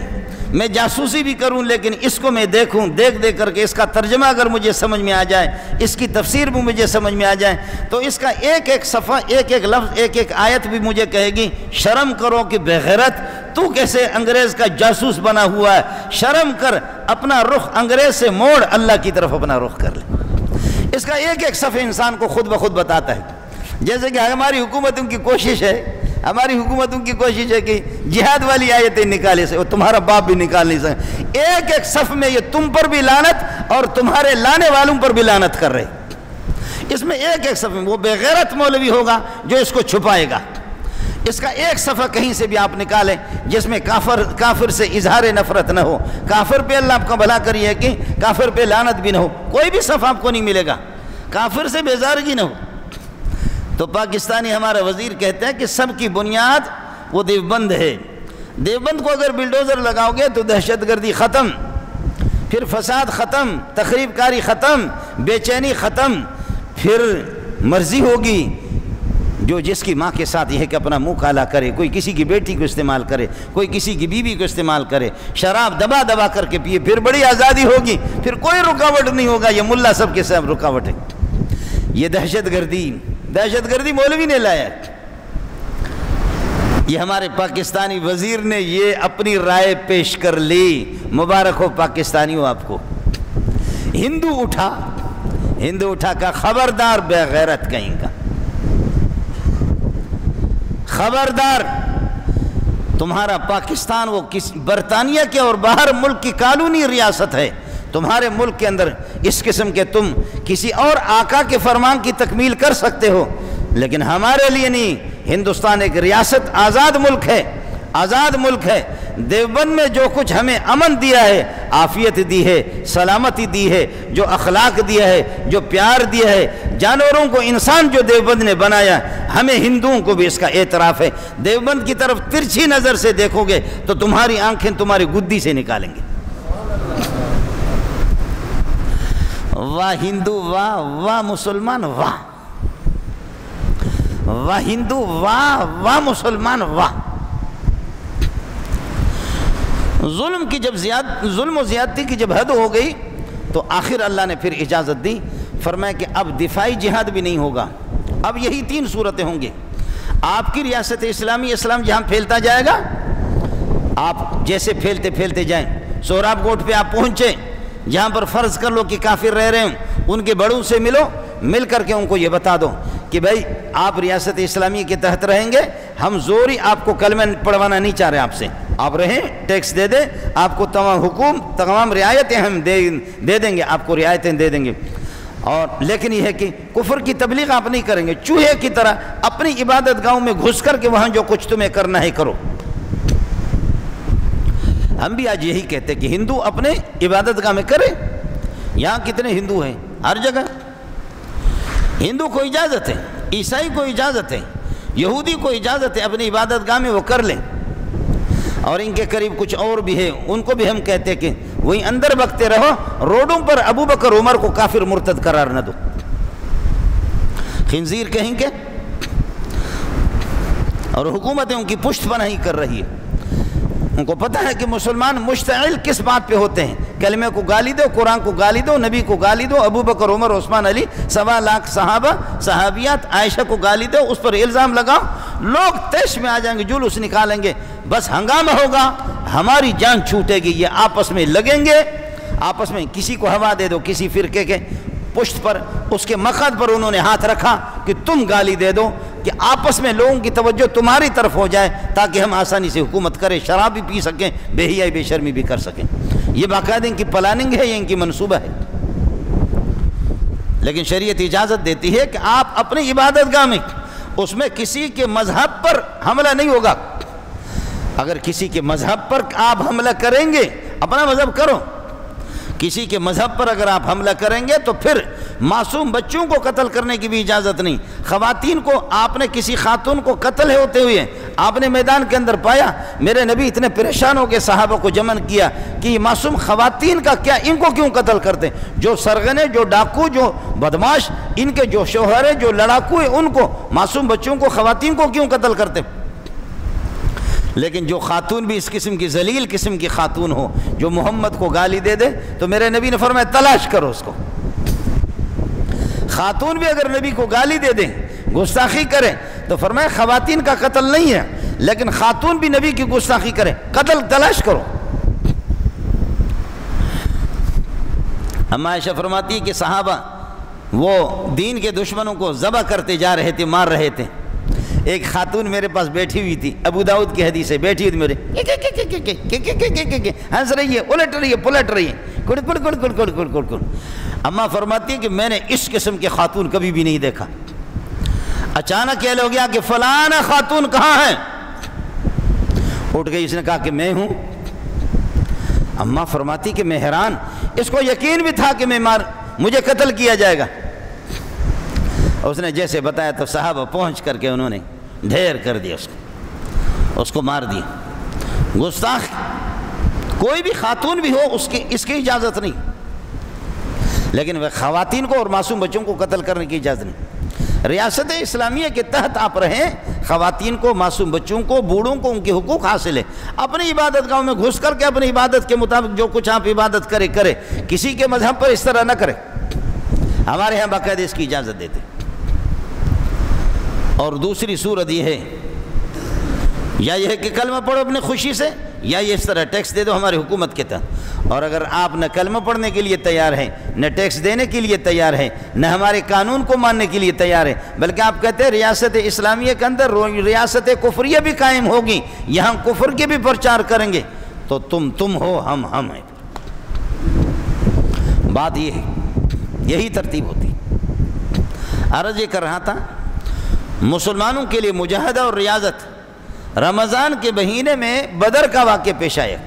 A: میں جاسوسی بھی کروں لیکن اس کو میں دیکھوں، دیکھ دیکھ کر کے اس کا ترجمہ اگر مجھے سمجھ میں آ جائے، اس کی تفسیر بھی مجھے سمجھ میں آ جائے، تو اس کا ایک ایک صفحہ، ایک ایک لفظ، ایک ایک آیت بھی مجھے کہے گی شرم کرو کہ بے غیرت تو کیسے انگریز کا جاسوس بنا ہوا ہے، شرم کر، اپنا رخ انگریز سے موڑ، اللہ کی طرف اپنا رخ کر لے. اس کا ایک ایک صفحہ انسان کو خود بخود بتاتا ہے. جیسے کہ ہماری حکومتوں کی کوشش ہے کہ جہاد والی آیتیں نکالے سے، وہ تمہارا باپ بھی نکال نہیں سکتا. ایک ایک صف میں یہ تم پر بھی لعنت اور تمہارے لانے والوں پر بھی لعنت کر رہے. اس میں ایک ایک صف میں وہ بے غیرت مولوی ہوگا جو اس کو چھپائے گا. اس کا ایک صفحہ کہیں سے بھی آپ نکالیں جس میں کافر سے اظہار نفرت نہ ہو، کافر پہ اللہ آپ کا بھلا کریے کہ کافر پہ لعنت بھی نہ ہو، کوئی بھی صفحہ آپ کو نہیں ملے گا، کافر سے بیزارگی نہ ہو. تو پاکستانی ہمارا وزیر کہتا ہے کہ سب کی بنیاد وہ دیوبند ہے. دیوبند کو اگر بلڈوزر لگاؤ گے تو دہشت گردی ختم، پھر فساد ختم، تخریب کاری ختم، بے چینی ختم، پھر مرضی ہوگی جو جس کی ماں کے ساتھ یہ ہے کہ اپنا منہ کالا کرے، کوئی کسی کی بیٹی کو استعمال کرے، کوئی کسی کی بیوی کو استعمال کرے، شراب دبا دبا کر کے پیے، پھر بڑی آزادی ہوگی، پھر کوئی رکاوٹ نہیں ہوگا. یہ ملا سب کے سب رکاوٹ ہے. یہ دہشت گردی مولوی نے لایا. یہ ہمارے پاکستانی وزیر نے یہ اپنی رائے پیش کر لی. مبارک ہو پاکستانیوں آپ کو. ہندو اٹھا کا خبردار بے غیرت کہیں کا، خبردار، تمہارا پاکستان وہ برطانیہ کے اور باہر ملک کی قانونی ریاست ہے. تمہارے ملک کے اندر اس قسم کے تم کسی اور آقا کے فرمان کی تکمیل کر سکتے ہو، لیکن ہمارے لیے نہیں. ہندوستان ایک ریاست، آزاد ملک ہے. دیوبند میں جو کچھ ہمیں امن دیا ہے، عافیت دی ہے، سلامتی دی ہے، جو اخلاق دیا ہے، جو پیار دیا ہے، جانوروں کو انسان جو دیوبند نے بنایا، ہمیں ہندوؤں کو بھی اس کا اعتراف ہے. دیوبند کی طرف ترچھی نظر سے دیکھو گے تو تمہاری آنکھیں تمہاری گدی سے نکالیں گے. واہ ہندو واہ، واہ مسلمان واہ، واہ ہندو واہ، واہ مسلمان واہ. ظلم و زیادتی کی جب حد ہو گئی تو آخر اللہ نے پھر اجازت دی. فرمایا کہ اب دفاعی جہاد بھی نہیں ہوگا، اب یہی 3 صورتیں ہوں گی. آپ کی ریاست اسلامی، اسلام جہاں پھیلتا جائے گا، آپ جیسے پھیلتے جائیں. سہراب کوٹ پہ آپ پہنچے، جہاں پر فرض کر لو کہ کافر رہ رہے ہیں، ان کے بڑوں سے مل کر کے ان کو یہ بتا دو کہ بھائی آپ ریاست اسلامی کے تحت رہیں گے، ہم زوری آپ کو کلمہ پڑھوانا نہیں چاہ رہے آپ سے. آپ رہیں، ٹیکس دے دیں، آپ کو تمام رعایتیں ہم دے دیں گے، آپ کو رعایتیں دے دیں گے۔ اور لیکن یہ ہے کہ کفر کی تبلیغ آپ نہیں کریں گے، چوہے کی طرح اپنی عبادت گاہوں میں گھس کر کے وہاں جو کچھ تمہیں کرنا ہے کرو۔ ہم بھی آج یہی کہتے ہیں کہ ہندو اپنے عبادت گاہ میں کرے۔ یہاں کتنے ہندو ہیں؟ ہر جگہ ہندو کو اجازت ہے، عیسائی کو اجازت ہے، یہودی کو اجازت ہے، اپنی عبادت گاہ میں وہ کر لیں۔ اور ان کے قریب کچھ اور بھی ہے، ان کو بھی ہم کہتے ہیں کہ وہیں اندر بکتے رہو، روڈوں پر ابو بکر عمر کو کافر مرتد قرار نہ دو، خنزیر کہیں گے، اور حکومتیں ان کی پشت پناہی کر رہی ہے۔ ان کو پتہ ہے کہ مسلمان مشتعل کس بات پہ ہوتے ہیں، کلمے کو گالی دو، قرآن کو گالی دو، نبی کو گالی دو، ابو بکر عمر عثمان علی 1.25 لاکھ صحابہ صحابیات، عائشہ کو گالی دو، اس پر الزام لگاؤ، لوگ تیش میں آ جائیں گے، جلوس نکالیں گے، بس ہنگامہ ہوگا، ہماری جان چھوٹے گی۔ یہ آپس میں لگیں گے، آپس میں کسی کو ہوا دے دو، کسی فرقے کے پشت پر، اس کے مقصد پر انہوں نے ہاتھ رکھا کہ تم گالی دے دو، کہ آپس میں لوگوں کی توجہ تمہاری طرف ہو جائے تاکہ ہم آسانی سے حکومت کریں، شراب بھی پی سکیں، بے حیائی بے شرمی بھی کر سکیں۔ یہ باقاعدہ ان کی پلاننگ ہے، یہ ان کی منصوبہ ہے۔ لیکن شریعت اجازت دیتی ہے کہ آپ اپنی عبادت گاہ میں، اس میں کسی کے مذہب پر حملہ نہیں ہوگا۔ اگر کسی کے مذہب پر آپ حملہ کریں گے، اپنا مذہب کرو، کسی کے مذہب پر اگر آپ حملہ کریں گے تو پھر معصوم بچوں کو قتل کرنے کی بھی اجازت نہیں۔ خواتین کو، آپ نے کسی خاتون کو قتل ہوتے ہوئے آپ نے میدان کے اندر پایا، میرے نبی اتنے پریشان ہو کے صحابہ کو جمع کیا کہ یہ معصوم خواتین کا کیا، ان کو کیوں قتل کرتے ہیں؟ جو سرغنے، جو ڈاکو، جو بدماش، ان کے جو شوہر ہیں، جو لڑاکو ہیں، ان کو، معصوم بچوں کو، خواتین کو کیوں قتل کرتے ہیں؟ لیکن جو خاتون بھی اس قسم کی ذلیل قسم کی خاتون ہو، جو محمد کو گالی دے دے، تو میرے نبی نے فرمایا تلاش کرو اس کو۔ خاتون بھی اگر نبی کو گالی دے دیں، گستاخی کرے، تو فرمایا خواتین کا قتل نہیں ہے، لیکن خاتون بھی نبی کی گستاخی کرے، قتل تلاش کرو۔ اما عائشہ فرماتی ہے کہ صحابہ وہ دین کے دشمنوں کو ذبح کرتے جا رہے تھے، مار رہے تھے۔ ایک خاتون میرے پاس بیٹھی ہوئی تھی، ابو داؤد کی حدیث ہے، بیٹھی ہوئی میرے ہنس رہی ہے، الٹ رہی ہے، پلٹ رہی ہے، کڑ کڑ کڑ کڑ کڑ کڑ کڑ کڑ۔ اماں فرماتی ہے کہ میں نے اس قسم کے خاتون کبھی بھی نہیں دیکھا۔ اچانک کہہ لو گیا کہ فلانا خاتون کہاں ہے؟ اٹھ گئی، اس نے کہا کہ میں ہوں۔ اماں فرماتی کہ میں حیران، اس کو یقین بھی تھا کہ مجھے قتل کیا جائے گا۔ اس نے جیسے بتایا تو صحابہ پہنچ کر کے انہوں نے ڈھیر کر دیا، اس کو مار دیا۔ گستاخ کوئی بھی خاتون بھی ہو، اس کی اجازت نہیں، لیکن وہ خواتین کو اور معصوم بچوں کو قتل کرنے کی اجازت نہیں۔ ریاست اسلامیہ کے تحت آپ رہیں، خواتین کو، معصوم بچوں کو، بوڑھوں کو ان کے حقوق حاصل ہے۔ اپنی عبادت گاہوں میں گھس کر کے اپنی عبادت کے مطابق جو کچھ آپ عبادت کرے، کسی کے مذہب پر اس طرح نہ کرے۔ ہمارے ہاں باقاعدہ اس کی اجازت دیتے۔ اور دوسری صورت یہ ہے، یا یہ ہے کہ کلمہ پڑھو اپنے خوشی سے، یا یہ اس طرح ٹیکس دے دو ہماری حکومت کے تحت۔ اور اگر آپ نہ کلمہ پڑھنے کے لیے تیار ہیں، نہ ٹیکس دینے کے لیے تیار ہیں، نہ ہمارے قانون کو ماننے کے لیے تیار ہیں، بلکہ آپ کہتے ہیں ریاست اسلامیہ کے اندر ریاست کفریہ بھی قائم ہوگی، یہاں کفر کے بھی پرچار کریں گے، تو تم ہو، ہم ہیں۔ بات یہ ہے، یہی ترتیب ہوتی۔ عرض یہ کر رہا تھا، مسلمانوں کے لیے مجاہدہ اور ریاضت رمضان کے مہینے میں بدر کا واقعہ پیش آیا،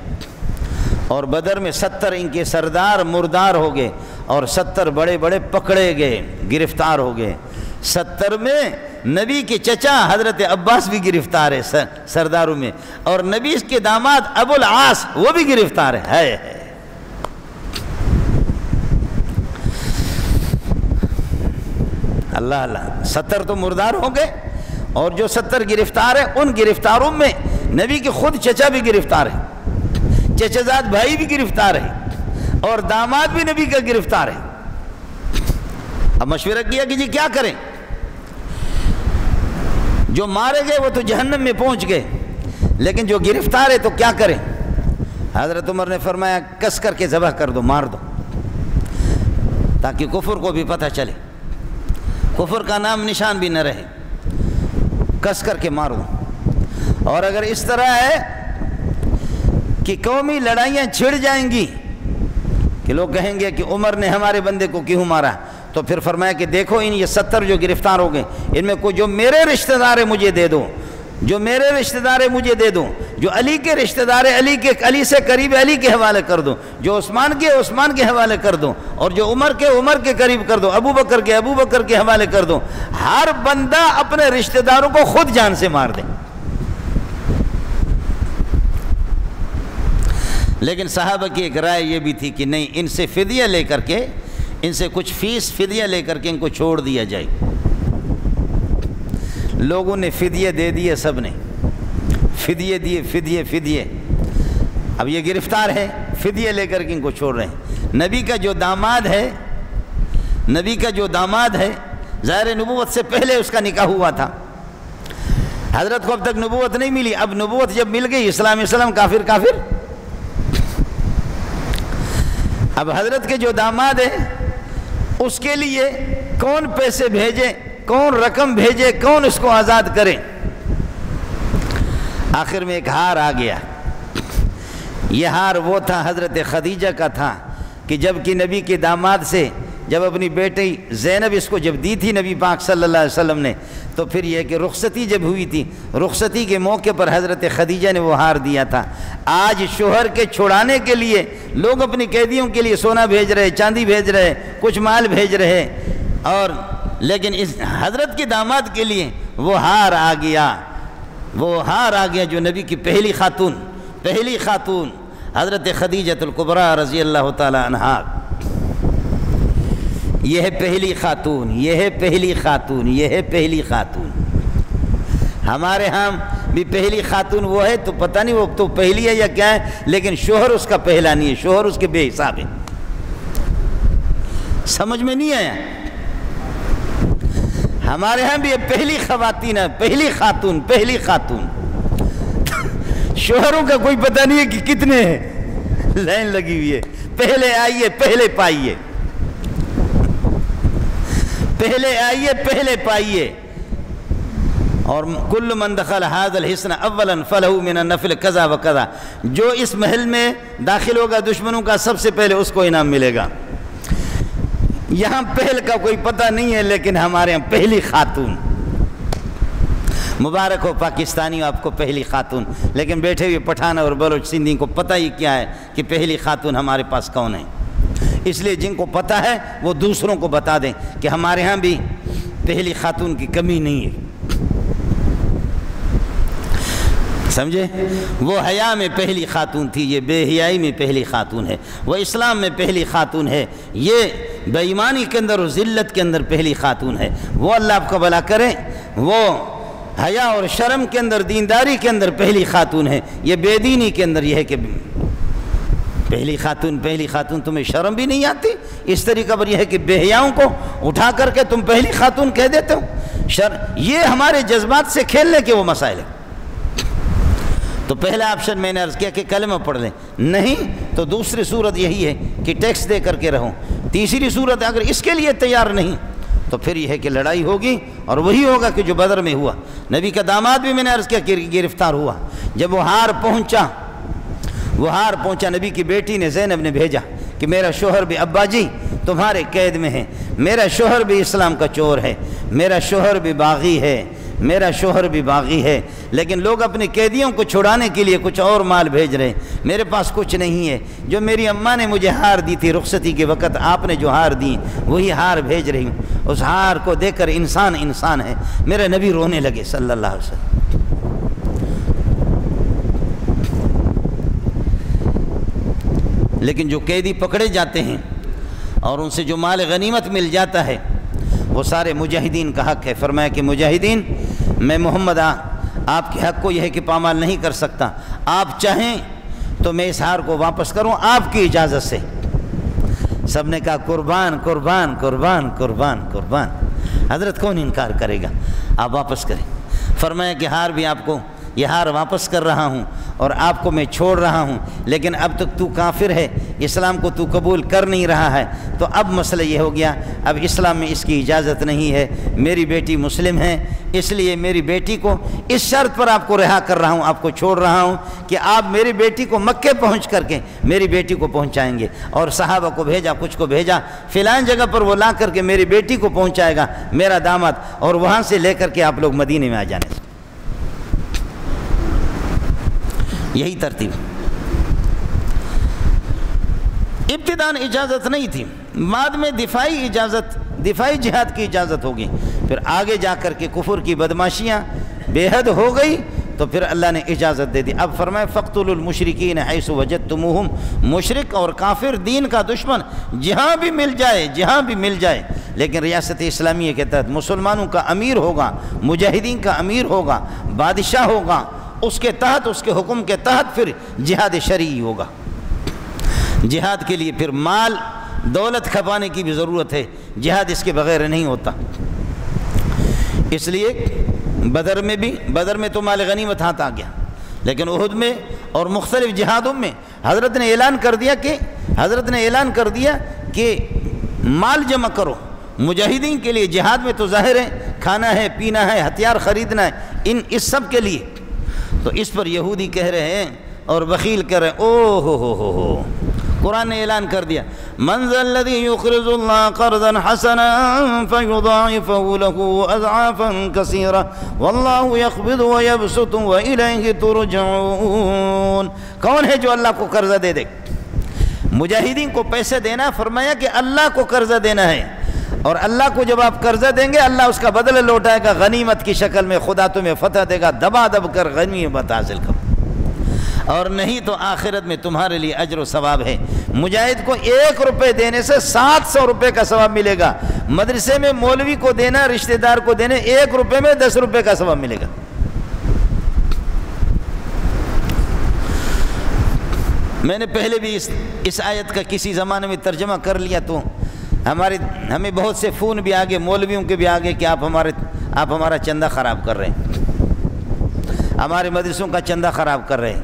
A: اور بدر میں 70 ان کے سردار مردار ہو گئے، اور 70 بڑے بڑے پکڑے گئے، گرفتار ہو گئے۔ 70 میں نبی کے چچا حضرت عباس بھی گرفتار ہے سرداروں میں، اور نبی کے داماد ابو العاص وہ بھی گرفتار ہے۔ اللہ اللہ، 70 تو مردار ہو گئے، اور جو 70 گرفتار ہیں، ان گرفتاروں میں نبی کے خود چچا بھی گرفتار ہے، چچا زاد بھائی بھی گرفتار ہے، اور داماد بھی نبی کا گرفتار ہے۔ اب مشورہ کیا کہ جی کیا کریں؟ جو مارے گئے وہ تو جہنم میں پہنچ گئے، لیکن جو گرفتار ہے تو کیا کریں؟ حضرت عمر نے فرمایا کس کر کے ذبح کر دو، مار دو، تاکہ کفر کو بھی پتہ چلے، کفر کا نام نشان بھی نہ رہے، کس کر کے مار دو۔ اور اگر اس طرح ہے کہ قومی لڑائیاں چھڑ جائیں گی کہ لوگ کہیں گے کہ عمر نے ہمارے بندے کو کیوں مارا، تو پھر فرمایا کہ دیکھو یہ 70 جو گرفتار ہو گئے، ان میں کوئی جو میرے رشتہ دار ہے مجھے دے دو، جو میرے رشتہ دار ہے مجھے دے دو، جو علی کے رشتہ دار ہے علی سے قریب علی کے حوالے کر دو، جو عثمان کے حوالے کر دو، اور جو عمر کے قریب کر دو، ابو بکر کے حوالے کر دو۔ ہر بندہ اپنے رشتہ داروں کو خود جان سے مار دے۔ لیکن صحابہ کی ایک رائے یہ بھی تھی کہ نہیں، ان سے فدیہ لے کر کے، ان سے کچھ فیس فدیہ لے کر کے ان کو چھوڑ دیا جائے۔ لوگوں نے فدیہ دے دیے، سب نے فدیہ دیے، فدیہ۔ اب یہ گرفتار ہے، فدیہ لے کر کے ان کو چھوڑ رہے ہیں۔ نبی کا جو داماد ہے ظاہر نبوت سے پہلے اس کا نکاح ہوا تھا، حضرت کو اب تک نبوت نہیں ملی، اب نبوت جب مل گئی اسلام کافر۔ اب حضرت کے جو داماد ہے اس کے لیے کون پیسے بھیجے، کون رقم بھیجے، کون اس کو آزاد کرے؟ آخر میں ایک ہار آ گیا۔ یہ ہار وہ تھا حضرت خدیجہ کا تھا کہ جب کہ نبی کے داماد سے جب اپنی بیٹی زینب اس کو جب دی تھی نبی پاک صلی اللہ علیہ وسلم نے، تو پھر یہ کہ رخصتی جب ہوئی تھی، رخصتی کے موقع پر حضرت خدیجہ نے وہ ہار دیا تھا۔ آج شوہر کے چھڑانے کے لیے لوگ اپنی قیدیوں کے لیے سونا بھیج رہے، چاندی بھیج رہے، کچھ مال بھیج رہے، اور لیکن اس حضرت کے داماد کے لیے وہ ہار آ گیا جو نبی کی پہلی خاتون حضرت خدیجہ الکبریٰ رضی اللہ تعالی عنہا۔ یہ ہے پہلی خاتون۔ ہمارے ہاں بھی پہلی خاتون وہ ہے، تو پتہ نہیں وہ تو پہلی ہے یا کیا ہے، لیکن شوہر اس کا پہلا نہیں ہے، شوہر اس کے بے حساب ہے۔ سمجھ میں نہیں آیا؟ ہمارے ہاں بھی یہ پہلی خواتین ہے، پہلی خاتون۔ شوہروں کا کوئی پتہ نہیں ہے کہ کتنے ہیں، لائن لگی ہوئی ہے، پہلے آئیے پہلے پائیے۔ اور کل من دخل هذا الحصن اولا فله من النفل کذا و کذا، جو اس محل میں داخل ہوگا دشمنوں کا سب سے پہلے اس کو انعام ملے گا۔ یہاں پہل کا کوئی پتہ نہیں ہے، لیکن ہمارے یہاں پہلی خاتون۔ مبارک ہو پاکستانی آپ کو پہلی خاتون، لیکن بیٹھے ہوئے پٹھان اور بلوچ سندھی کو پتہ ہی کیا ہے کہ پہلی خاتون ہمارے پاس کون ہے۔ اس لیے جن کو پتہ ہے وہ دوسروں کو بتا دیں کہ ہمارے ہاں بھی پہلی خاتون کی کمی نہیں ہے۔ سمجھے؟ وہ حیا میں پہلی خاتون تھی، یہ بے حیائی میں پہلی خاتون ہے، وہ اسلام میں پہلی خاتون ہے، یہ بے ایمانی کے اندر اور ذلت کے اندر پہلی خاتون ہے۔ وہ اللہ آپ کا بھلا کرے، وہ حیا اور شرم کے اندر، دینداری کے اندر پہلی خاتون ہے، یہ بے دینی کے اندر یہ ہے کہ پہلی خاتون تمہیں شرم بھی نہیں آتی؟ اس طریقہ پر یہ ہے کہ بے حیاؤں کو اٹھا کر کے تم پہلی خاتون کہہ دیتے ہو۔ یہ ہمارے جذبات سے کھیلنے کے وہ مسائل ہیں۔ تو پہلا آپشن میں نے عرض کیا کہ کلمہ پڑھ لیں، نہیں تو دوسری صورت یہی ہے کہ ٹیکس دے کر کے رہو، تیسری صورت اگر اس کے لیے تیار نہیں تو پھر یہ ہے کہ لڑائی ہوگی، اور وہی ہوگا کہ جو بدر میں ہوا۔ نبی کا داماد بھی میں نے عرض کیا کہ گرفتار ہوا، جب وہ ہار پہنچا نبی کی بیٹی نے زینب نے بھیجا کہ میرا شوہر بھی ابا جی تمہارے قید میں ہے، میرا شوہر بھی اسلام کا چور ہے، میرا شوہر بھی باغی ہے، لیکن لوگ اپنے قیدیوں کو چھڑانے کے لیے کچھ اور مال بھیج رہے ہیں، میرے پاس کچھ نہیں ہے، جو میری اماں نے مجھے ہار دی تھی رخصتی کے وقت، آپ نے جو ہار دی وہی ہار بھیج رہی ہوں۔ اس ہار کو دیکھ کر انسان ہے۔ میرے نبی رونے لگے صلی اللہ علیہ وسلم۔ لیکن جو قیدی پکڑے جاتے ہیں اور ان سے جو مال غنیمت مل جاتا ہے وہ سارے مجاہدین کا حق ہے۔ فرمایا کہ مجاہدین، میں محمد آپ کے حق کو یہ ہے کہ پامال نہیں کر سکتا، آپ چاہیں تو میں اس ہار کو واپس کروں آپ کی اجازت سے۔ سب نے کہا قربان قربان قربان قربان قربان، حضرت کون انکار کرے گا، آپ واپس کریں۔ فرمایا کہ ہار بھی آپ کو یہ ہار واپس کر رہا ہوں، اور آپ کو میں چھوڑ رہا ہوں، لیکن اب تک تو کافر ہے، اسلام کو تو قبول کر نہیں رہا ہے، تو اب مسئلہ یہ ہو گیا اب اسلام میں اس کی اجازت نہیں ہے، میری بیٹی مسلم ہے، اس لیے میری بیٹی کو اس شرط پر آپ کو رہا کر رہا ہوں، آپ کو چھوڑ رہا ہوں کہ آپ میری بیٹی کو مکے پہنچ کر کے میری بیٹی کو پہنچائیں گے۔ اور صحابہ کو بھیجا، کچھ کو بھیجا، فلان جگہ پر وہ لا کر کے میری بیٹی کو پہنچائے گا میرا داماد، اور وہاں سے لے کر کے آپ لوگ مدینے میں آ جانے۔ یہی ترتیب۔ ابتداً اجازت نہیں تھی، بعد میں دفاعی جہاد کی اجازت ہوگی، پھر آگے جا کر کے کفر کی بدماشیاں بے حد ہو گئی تو پھر اللہ نے اجازت دے دی۔ اب فرمائے فَاقْتُلُوا الْمُشْرِكِينَ حَيْثُ وَجَدْتُمُوهُمْ، مشرک اور کافر دین کا دشمن جہاں بھی مل جائے، لیکن ریاست اسلامیہ کے تحت مسلمانوں کا امیر ہوگا، مجاہدین کا امیر ہوگا، بادشاہ ہوگا، اس کے تحت، اس کے حکم کے تحت پھر جہاد شرعی ہوگا۔ جہاد کے لیے پھر مال دولت کھپانے کی بھی ضرورت ہے، جہاد اس کے بغیر نہیں ہوتا۔ اس لیے بدر میں تو مال غنیمت ہاتھ آ گیا، لیکن احد میں اور مختلف جہادوں میں حضرت نے اعلان کر دیا کہ مال جمع کرو مجاہدین کے لیے، جہاد میں تو ظاہر ہے کھانا ہے، پینا ہے، ہتھیار خریدنا ہے، اس سب کے لیے۔ تو اس پر یہودی کہہ رہے ہیں اور بخیل کہہ رہے ہیں، او ہو قرآن نے اعلان کر دیا من ذا الذی یقرض اللہ قرضا حسنا فیضاعفہ لہ اضعافا کثیرا واللہ یقبض ویبسط والیہ ترجعون۔ کون ہے جو اللہ کو قرضہ دے دے؟ مجاہدین کو پیسے دینا، فرمایا کہ اللہ کو قرضہ دینا ہے، اور اللہ کو جب آپ قرضہ دیں گے اللہ اس کا بدلہ لوٹائے گا غنیمت کی شکل میں، خدا تمہیں فتح دے گا، دبا دب کر غنیمت حاصل کرو، اور نہیں تو آخرت میں تمہارے لیے اجر و ثواب ہے۔ مجاہد کو 1 روپے دینے سے 700 روپے کا ثواب ملے گا، مدرسے میں مولوی کو دینا، رشتہ دار کو دینے 1 روپے میں 10 روپے کا ثواب ملے گا۔ میں نے پہلے بھی اس آیت کا کسی زمانے میں ترجمہ کر لیا، تو ہمیں بہت سے فون بھی آگے، مولویوں کے بھی آگے کہ آپ ہمارا چندہ خراب کر رہے ہیں، ہمارے مدرسوں کا چندہ خراب کر رہے ہیں۔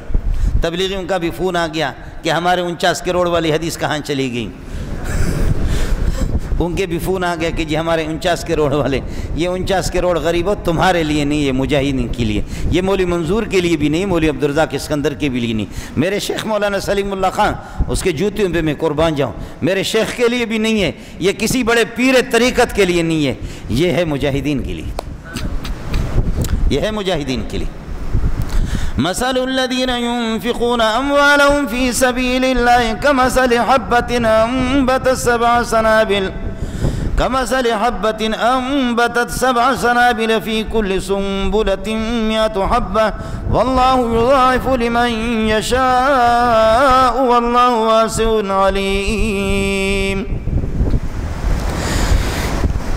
A: تبلیغیوں کا بھی فون آ گیا کہ ہمارے 49 کروڑ والی حدیث کہاں چلی گئی، ان کے بھی فون آ گیا کہ جی ہمارے 49 کروڑ والے، یہ 49 کروڑ غریبوں تمہارے لیے نہیں، یہ مجاہدین کے لیے، یہ مولوی منظور کے لیے بھی نہیں، مولوی عبدالرزاق اسکندر کے بھی لیے نہیں، میرے شیخ مولانا سلیم اللہ خان اس کے جوتیوں پہ میں قربان جاؤں، میرے شیخ کے لیے بھی نہیں ہے، یہ کسی بڑے پیر طریقت کے لیے نہیں ہے، یہ ہے مجاہدین کے لیے، یہ ہے مجاہدین کے لیے۔ مثل الذين ينفقون أموالهم في سبيل الله كمثل حبة أنبتت 7 سنابل في كل سنبلة 100 حبة والله يضاعف لمن يشاء والله واسع عليم۔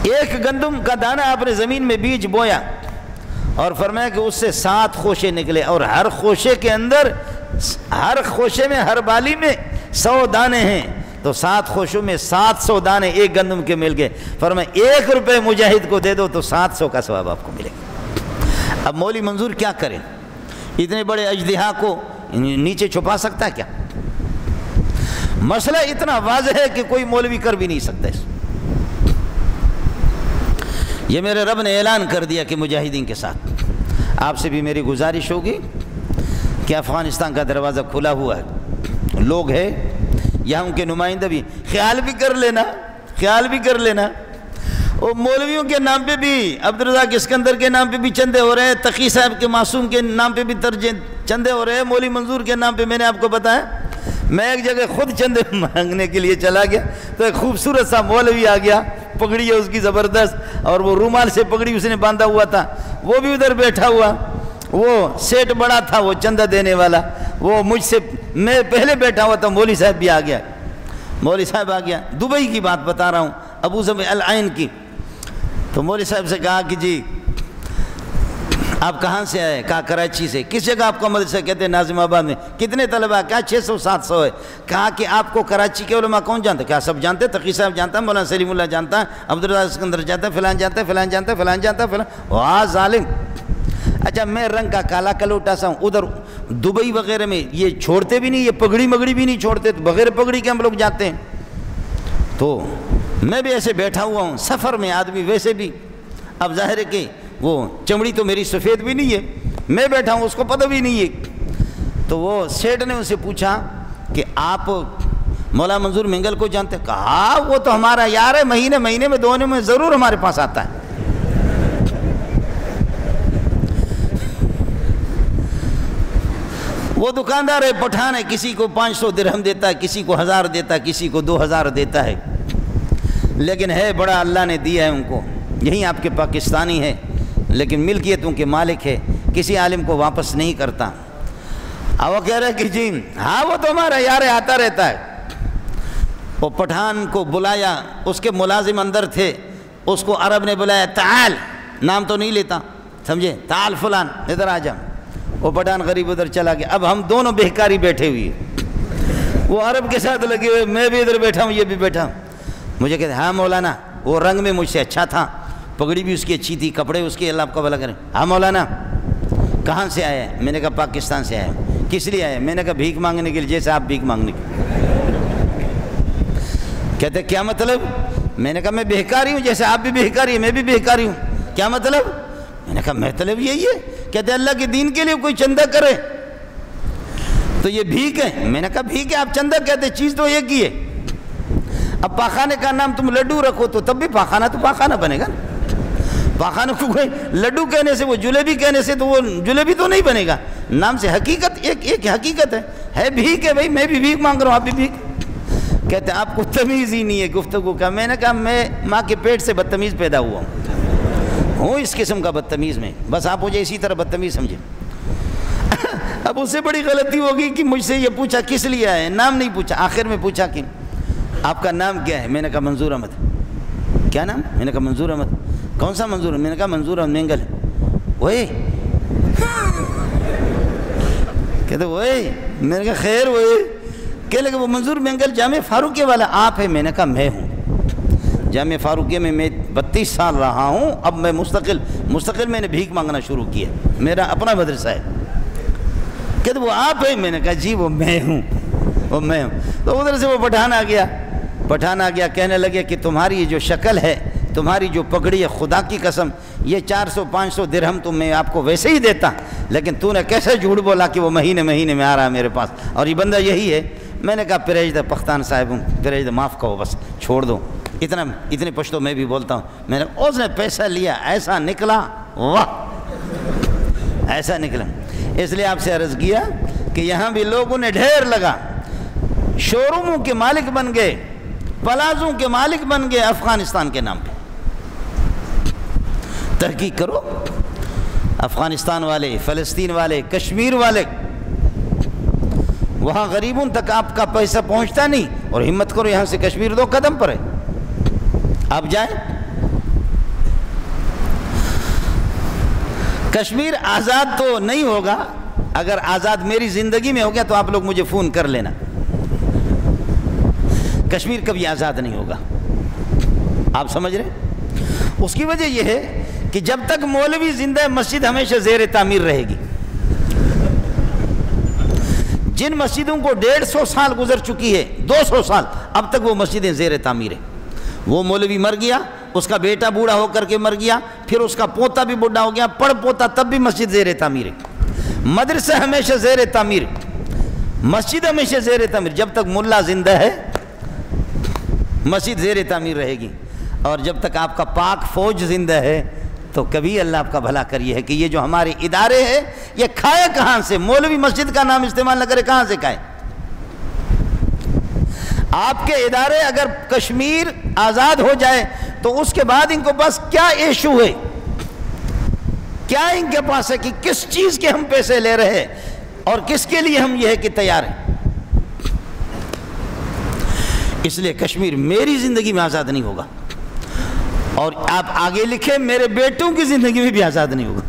A: ایک گندم کا دانہ آپ نے زمین میں بیج بویا اور فرمایا کہ اس سے 7 خوشے نکلے، اور ہر خوشے کے اندر، ہر خوشے میں، ہر بالی میں 100 دانے ہیں، تو 7 خوشوں میں 700 دانے ایک گندم کے مل گئے، فرمایا 1 روپے مجاہد کو دے دو تو 700 کا ثواب آپ کو ملے گا۔ اب مولوی منظور کیا کریں؟ اتنے بڑے اجدہا کو نیچے چھپا سکتا ہے کیا؟ مسئلہ اتنا واضح ہے کہ کوئی مولوی کر بھی نہیں سکتا اس۔ یہ میرے رب نے اعلان کر دیا کہ مجاہدین کے ساتھ۔ آپ سے بھی میری گزارش ہوگی کہ افغانستان کا دروازہ کھلا ہوا ہے، لوگ ہیں یہاں، ان کے نمائندہ بھی، خیال بھی کر لینا، اور مولویوں کے نام پہ بھی، عبدالرزاق اسکندر کے نام پہ بھی چندے ہو رہے ہیں، تقی صاحب کے معصوم کے نام پہ بھی چندے ہو رہے ہیں، مولوی منظور کے نام پہ۔ میں نے آپ کو بتایا، میں ایک جگہ خود چندے مانگنے کے لیے چلا گیا تو ایک خوبصورت سا مولوی آ گیا، پگڑی ہے اس کی زبردست، اور وہ رومال سے پگڑی اس نے باندھا ہوا تھا، وہ بھی ادھر بیٹھا ہوا، وہ سیٹ بڑا تھا، وہ چندہ دینے والا، وہ مجھ سے، میں پہلے بیٹھا ہوا تھا، مولوی صاحب بھی آ گیا، مولوی صاحب آ گیا، دبئی کی بات بتا رہا ہوں، ابو ظبی العین کی۔ تو مولوی صاحب سے کہا کہ جی آپ کہاں سے آئے؟ کہا کراچی سے۔ کس جگہ آپ کا مدرسہ؟ کہتے ہیں ناظم آباد میں۔ کتنے طلبہ؟ کیا 600-700 ہے۔ کہا کہ آپ کو کراچی کے علماء کون جانتا ہے؟ کیا سب جانتے ہیں؟ تقی صاحب جانتا ہے، مولانا سلیم اللہ جانتا ہے، عبدالرزاق اسکندر جانتا ہے، فلان جانتا ہے، فلان جانتا ہے، فلان جانتا ہے، فلان۔ واہ ظالم، اچھا میں رنگ کا کالا کلوٹا سا ہوں، ادھر دبئی وغیرہ میں یہ چھوڑتے بھی نہیں، یہ پگڑی مگڑی بھی نہیں چھوڑتے، تو بغیر پگڑی کے ہم لوگ جاتے ہیں. تو میں بھی ایسے بیٹھا ہوا ہوں سفر میں، آدمی ویسے بھی، اب ظاہر ہے کہ وہ چمڑی تو میری سفید بھی نہیں ہے، میں بیٹھا ہوں اس کو پتہ بھی نہیں ہے. تو وہ سیٹھ نے اسے پوچھا کہ آپ مولا منظور مینگل کو جانتے ہیں؟ کہا وہ تو ہمارا یار ہے، مہینے میں دونوں میں ضرور ہمارے پاس آتا ہے. وہ دکاندار ہے، پٹھان ہے، کسی کو 500 درہم دیتا ہے، کسی کو 1000 دیتا ہے، کسی کو 2000 دیتا ہے، لیکن ہے بڑا اللہ نے دیا ہے ان کو. یہی آپ کے پاکستانی ہے لیکن ملکیتوں کے مالک ہے، کسی عالم کو واپس نہیں کرتا. اب وہ کہہ رہے کہ جی ہاں وہ تو ہمارا یار ہے، آتا رہتا ہے. وہ پٹھان کو بلایا، اس کے ملازم اندر تھے، اس کو عرب نے بلایا، تعال، نام تو نہیں لیتا سمجھے، تعال فلان ادھر آ جا. وہ پٹھان غریب ادھر چلا گیا. اب ہم دونوں بہکاری بیٹھے ہوئے، وہ عرب کے ساتھ لگے ہوئے، میں بھی ادھر بیٹھا ہوں یہ بھی بیٹھا ہوں. مجھے کہتے ہاں مولانا، وہ رنگ میں مجھ سے اچھا تھا، پگڑی بھی اس کی اچھی تھی، کپڑے اس کے، اللہ آپ کا بھلا کرے. ہاں مولانا کہاں سے آیا ہے؟ میں نے کہا پاکستان سے آیا ہوں. کس لیے آیا؟ میں نے کہا بھیک مانگنے کے لیے، جیسے آپ بھیک مانگنے کے لیے. کہتے کیا مطلب؟ میں نے کہا میں بہکاری ہوں، جیسے آپ بھی بہکاری ہیں میں بھی بہکاری ہوں. کیا مطلب؟ میں نے کہا مطلب یہی ہے. کہتے اللہ کے دین کے لیے کوئی چندہ کرے تو یہ بھیک ہے. میں نے کہا بھیک ہے، آپ چندہ کہتے، چیز تو ایک ہی ہے. اب پاخانے کا نام تم لڈو رکھو تو تب بھی پاخانہ تو پاخانہ بنے گا نا. پاخانہ کو کوئی لڈو کہنے سے، وہ جلیبی کہنے سے تو وہ جلیبی تو نہیں بنے گا. نام سے حقیقت ایک حقیقت ہے بھیک ہے. بھائی میں بھی بھیک مانگ رہا ہوں، آپ بھی بھیک. کہتے آپ کو تمیز ہی نہیں ہے گفتگو کا. میں نے کہا میں ماں کے پیٹ سے بدتمیز پیدا ہوا ہوں اس قسم کا بدتمیز میں، بس آپ مجھے اسی طرح بدتمیز سمجھیں. اب اس سے بڑی غلطی ہوگی کہ مجھ سے یہ پوچھا کس لیے آئے، نام نہیں پوچھا. آخر میں پوچھا کہ آپ کا نام کیا ہے؟ میں نے کہا منظور احمد. کیا نام؟ میں نے کہا منظور احمد. کون سا منظور؟ میں نے کہا منظور احمد مینگل. وہی کہتے وہی. میں نے کہا خیر وہی. کہنے لگے وہ منظور مینگل جامعہ فاروقیہ والا آپ ہے؟ میں نے کہا میں ہوں. جامعہ فاروقیہ میں 32 سال رہا ہوں. اب میں مستقل میں نے بھیک مانگنا شروع کیا، میرا اپنا مدرسہ ہے. کہتے وہ آپ ہیں؟ میں نے کہا جی وہ میں ہوں. تو ادھر سے وہ پٹھان آ گیا کہنے لگے کہ تمہاری یہ جو شکل ہے، تمہاری جو پگڑی ہے، خدا کی قسم یہ 400-500 درہم تو میں آپ کو ویسے ہی دیتا، لیکن تو نے کیسے جھوٹ بولا کہ وہ مہینے میں آ رہا ہے میرے پاس اور یہ بندہ یہی ہے. میں نے کہا پریجدہ پختان صاحب ہوں، پریجدہ معاف کرو، بس چھوڑ دو. اتنے پشتو میں بھی بولتا ہوں. میں نے اس نے پیسہ لیا، ایسا نکلا، واہ ایسا نکلا. اس لیے آپ سے عرض کیا کہ یہاں بھی لوگوں نے ڈھیر لگا، شو روموں کے مالک بن گئے، پلازوں کے مالک بن گئے افغانستان کے نام پہ. تحقیق کرو، افغانستان والے، فلسطین والے، کشمیر والے، وہاں غریبوں تک آپ کا پیسہ پہنچتا نہیں، اور ہمت کرو یہاں سے کشمیر 2 قدم پر ہے، آپ جائیں. کشمیر آزاد تو نہیں ہوگا، اگر آزاد میری زندگی میں ہو گیا تو آپ لوگ مجھے فون کر لینا. کشمیر کبھی آزاد نہیں ہوگا، آپ سمجھ رہے ہیں؟ اس کی وجہ یہ ہے کہ جب تک مولوی زندہ ہے مسجد ہمیشہ زیر تعمیر رہے گی. جن مسجدوں کو 150 سال گزر چکی ہے، 200 سال، اب تک وہ مسجدیں زیر تعمیر ہیں. وہ مولوی مر گیا، اس کا بیٹا بوڑھا ہو کر کے مر گیا، پھر اس کا پوتا بھی بوڑھا ہو گیا، پڑ پوتا، تب بھی مسجد زیر تعمیر ہے. مدرسہ ہمیشہ زیر تعمیر، مسجد ہمیشہ زیر تعمیر. جب تک ملا زندہ ہے مسجد زیر تعمیر رہے گی، اور جب تک آپ کا پاک فوج زندہ ہے تو کبھی اللہ آپ کا بھلا کریے ہے کہ یہ جو ہمارے ادارے ہیں یہ کھائے کہاں سے؟ مولوی مسجد کا نام استعمال نہ کرے، کہاں سے کھائے؟ آپ کے ادارے اگر کشمیر آزاد ہو جائے تو اس کے بعد ان کو بس کیا ایشو ہے، کیا ان کے پاس ہے کہ کس چیز کے ہم پیسے لے رہے ہیں اور کس کے لیے ہم یہ ہے کہ تیار ہیں. اس لیے کشمیر میری زندگی میں آزاد نہیں ہوگا، اور آپ آگے لکھیں میرے بیٹوں کی زندگی میں بھی آزاد نہیں ہوگا،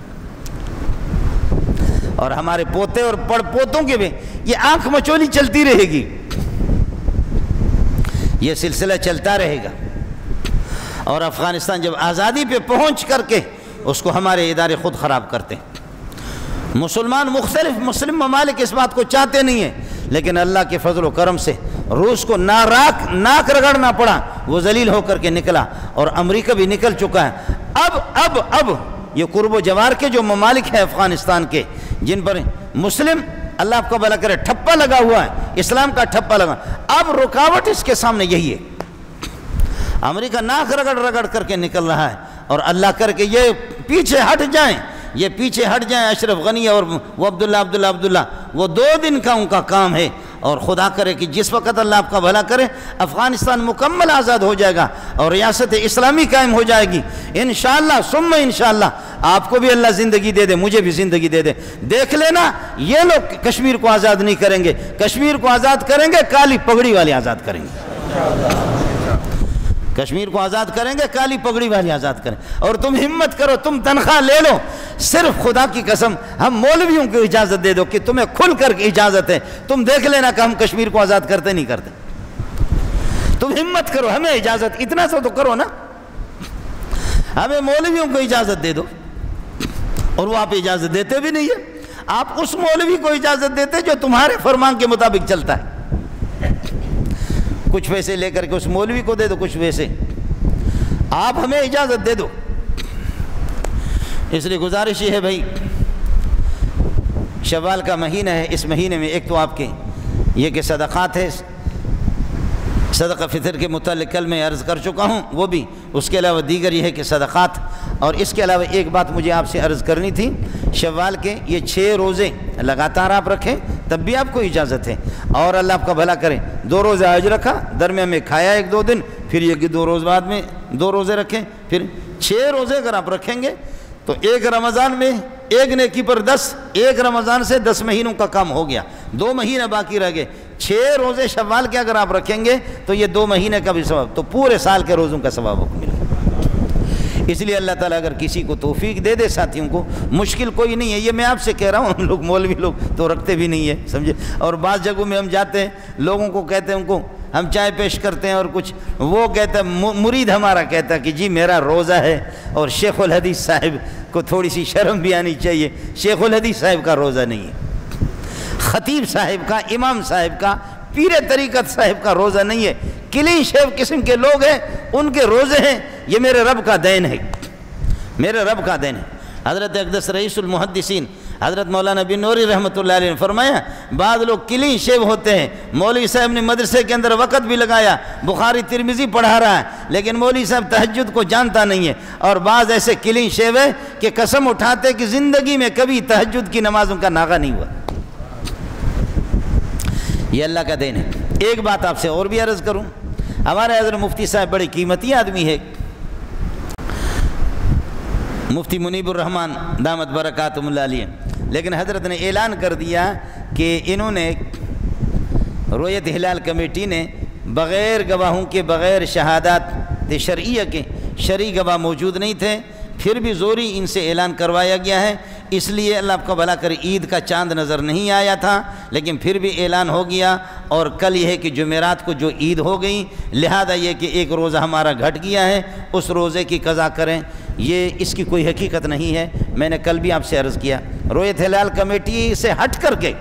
A: اور ہمارے پوتے اور پڑ پوتوں کے بھی. یہ آنکھ مچولی چلتی رہے گی، یہ سلسلہ چلتا رہے گا. اور افغانستان جب آزادی پہ پہنچ کر کے اس کو ہمارے ادارے خود خراب کرتے ہیں. مسلمان مختلف مسلم ممالک اس بات کو چاہتے نہیں ہیں، لیکن اللہ کے فضل و کرم سے روس کو ناک رگڑنا پڑا، وہ ذلیل ہو کر کے نکلا، اور امریکہ بھی نکل چکا ہے۔ اب یہ قرب و جوار کے جو ممالک ہیں افغانستان کے، جن پر مسلم اللہ آپ کو بھلا کرے ٹھپا لگا ہوا ہے، اسلام کا ٹھپا لگا، اب رکاوٹ اس کے سامنے یہی ہے۔ امریکہ ناک رگڑ کر کے نکل رہا ہے، اور اللہ کر کے یہ پیچھے ہٹ جائیں اشرف غنی اور وہ عبداللہ، وہ 2 دن کا ان کا کام ہے، اور خدا کرے کہ جس وقت اللہ آپ کا بھلا کرے افغانستان مکمل آزاد ہو جائے گا اور ریاست اسلامی قائم ہو جائے گی انشاءاللہ ثم انشاءاللہ، آپ کو بھی اللہ زندگی دے دے، مجھے بھی زندگی دے دے، دیکھ لینا یہ لوگ کشمیر کو آزاد نہیں کریں گے، کشمیر کو آزاد کریں گے کالی پگڑی والے آزاد کریں گے، کشمیر کو آزاد کریں گے کالی پگڑی والے آزاد کریں، اور تم ہمت کرو، تم تنخواہ لے لو، صرف خدا کی قسم ہم مولویوں کو اجازت دے دو کہ تمہیں کھل کر کے اجازت ہے، تم دیکھ لینا کہ ہم کشمیر کو آزاد کرتے نہیں کرتے، تم ہمت کرو، ہمیں اجازت اتنا سا تو کرو نا، ہمیں مولویوں کو اجازت دے دو، اور وہ آپ اجازت دیتے بھی نہیں ہے، آپ اس مولوی کو اجازت دیتے جو تمہارے فرمان کے مطابق چلتا ہے، کچھ پیسے لے کر کے اس مولوی کو دے دو، کچھ پیسے آپ ہمیں اجازت دے دو۔ اس لیے گزارش یہ ہے بھائی، شوال کا مہینہ ہے، اس مہینے میں ایک تو آپ کے یہ کہ صدقات ہے، صدقہ فطر کے متعلق کل میں عرض کر چکا ہوں، وہ بھی، اس کے علاوہ دیگر یہ ہے کہ صدقات، اور اس کے علاوہ ایک بات مجھے آپ سے عرض کرنی تھی، شوال کے یہ 6 روزے لگاتار آپ رکھیں تب بھی آپ کو اجازت ہے، اور اللہ آپ کا بھلا کرے 2 روزے آج رکھا، درمیان میں کھایا 1-2 دن، پھر یہ کہ 2 روز بعد میں 2 روزے رکھیں، پھر 6 روزے اگر آپ رکھیں گے تو ایک رمضان میں 1 نیکی پر 10، 1 رمضان سے 10 مہینوں کا کام ہو گیا، 2 مہینے باقی رہ گئے، 6 روزے شوال کے اگر آپ رکھیں گے تو یہ 2 مہینے کا بھی ثواب، تو پورے سال کے روزوں کا ثواب آپ کو ملے گا۔ اس لیے اللہ تعالیٰ اگر کسی کو توفیق دے دے ساتھیوں کو، مشکل کوئی نہیں ہے، یہ میں آپ سے کہہ رہا ہوں، ہم لوگ مولوی لوگ تو رکھتے بھی نہیں ہے، سمجھے، اور بعض جگہوں میں ہم جاتے ہیں، لوگوں کو کہتے ہیں، ان کو ہم چائے پیش کرتے ہیں اور کچھ، وہ کہتا ہے، مرید ہمارا کہتا ہے کہ جی میرا روزہ ہے، اور شیخ الحدیث صاحب کو تھوڑی سی شرم بھی آنی چاہیے، شیخ الحدیث صاحب کا روزہ نہیں ہے، خطیب صاحب کا، امام صاحب کا، پیر طریقت صاحب کا روزہ نہیں ہے، کلین شیف قسم کے لوگ ہیں، ان کے روزے ہیں، یہ میرے رب کا دین ہے، میرے رب کا دین ہے۔ حضرت اقدس رئیس المحدثین حضرت مولانا بن نوری رحمۃ اللہ علیہ نے فرمایا، بعض لوگ کلین شیو ہوتے ہیں، مولوی صاحب نے مدرسے کے اندر وقت بھی لگایا، بخاری ترمذی پڑھا رہا ہے، لیکن مولوی صاحب تہجد کو جانتا نہیں ہے، اور بعض ایسے کلین شیو ہے کہ قسم اٹھاتے کہ زندگی میں کبھی تہجد کی نمازوں کا ناغہ نہیں ہوا۔ یہ اللہ کا دین ہے۔ ایک بات آپ سے اور بھی عرض کروں، ہمارے حضرت مفتی صاحب بڑے قیمتی آدمی ہے، مفتی منیب الرحمن دامت برکاتہم اللہ علیہ، لیکن حضرت نے اعلان کر دیا کہ انہوں نے، رویت ہلال کمیٹی نے بغیر گواہوں کے، بغیر شہادات شرعیہ کے، شرعی گواہ موجود نہیں تھے، پھر بھی زوری ان سے اعلان کروایا گیا ہے، اس لیے اللہ آپ کا بھلا کرے عید کا چاند نظر نہیں آیا تھا، لیکن پھر بھی اعلان ہو گیا، اور کل یہ ہے کہ جمعرات کو جو عید ہو گئی، لہذا یہ کہ ایک روزہ ہمارا گھٹ گیا ہے، اس روزے کی قضا کریں، یہ اس کی کوئی حقیقت نہیں ہے۔ میں نے کل بھی آپ سے عرض کیا، رویت ہلال کمیٹی سے ہٹ کر کے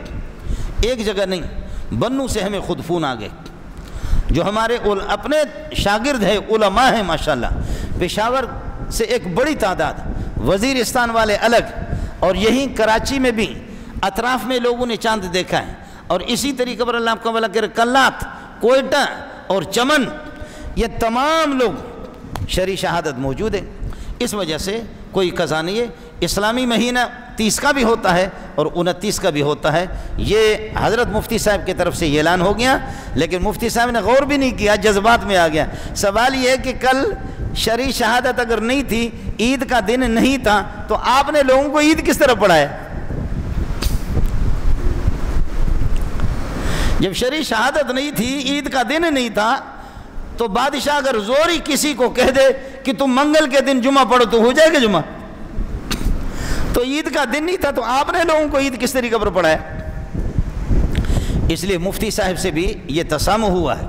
A: ایک جگہ نہیں، بنوں سے ہمیں خود فون آ گئے، جو ہمارے اپنے شاگرد ہیں، علماء ہیں ماشاءاللہ، پشاور سے ایک بڑی تعداد، وزیرستان والے الگ، اور یہیں کراچی میں بھی اطراف میں لوگوں نے چاند دیکھا ہے، اور اسی طریقے پر اللہ آپ کا بھلا کرے کلات، کوئٹہ اور چمن، یہ تمام لوگ شرعی شہادت موجود ہے۔ اس وجہ سے کوئی قضا نہیں ہے۔ اسلامی مہینہ 30 کا بھی ہوتا ہے اور 29 کا بھی ہوتا ہے، یہ حضرت مفتی صاحب کی طرف سے یہ اعلان ہو گیا، لیکن مفتی صاحب نے غور بھی نہیں کیا، جذبات میں آ گیا۔ سوال یہ ہے کہ کل شرعی شہادت اگر نہیں تھی، عید کا دن نہیں تھا، تو آپ نے لوگوں کو عید کس طرح پڑھایا؟ جب شرعی شہادت نہیں تھی، عید کا دن نہیں تھا، تو بادشاہ اگر زوری کسی کو کہہ دے کہ تم منگل کے دن جمعہ پڑھو تو ہو جائے گا جمعہ، تو عید کا دن نہیں تھا، تو آپ نے لوگوں کو عید کس طریقے پر پڑھایا؟ اس لیے مفتی صاحب سے بھی یہ تسامح ہوا ہے،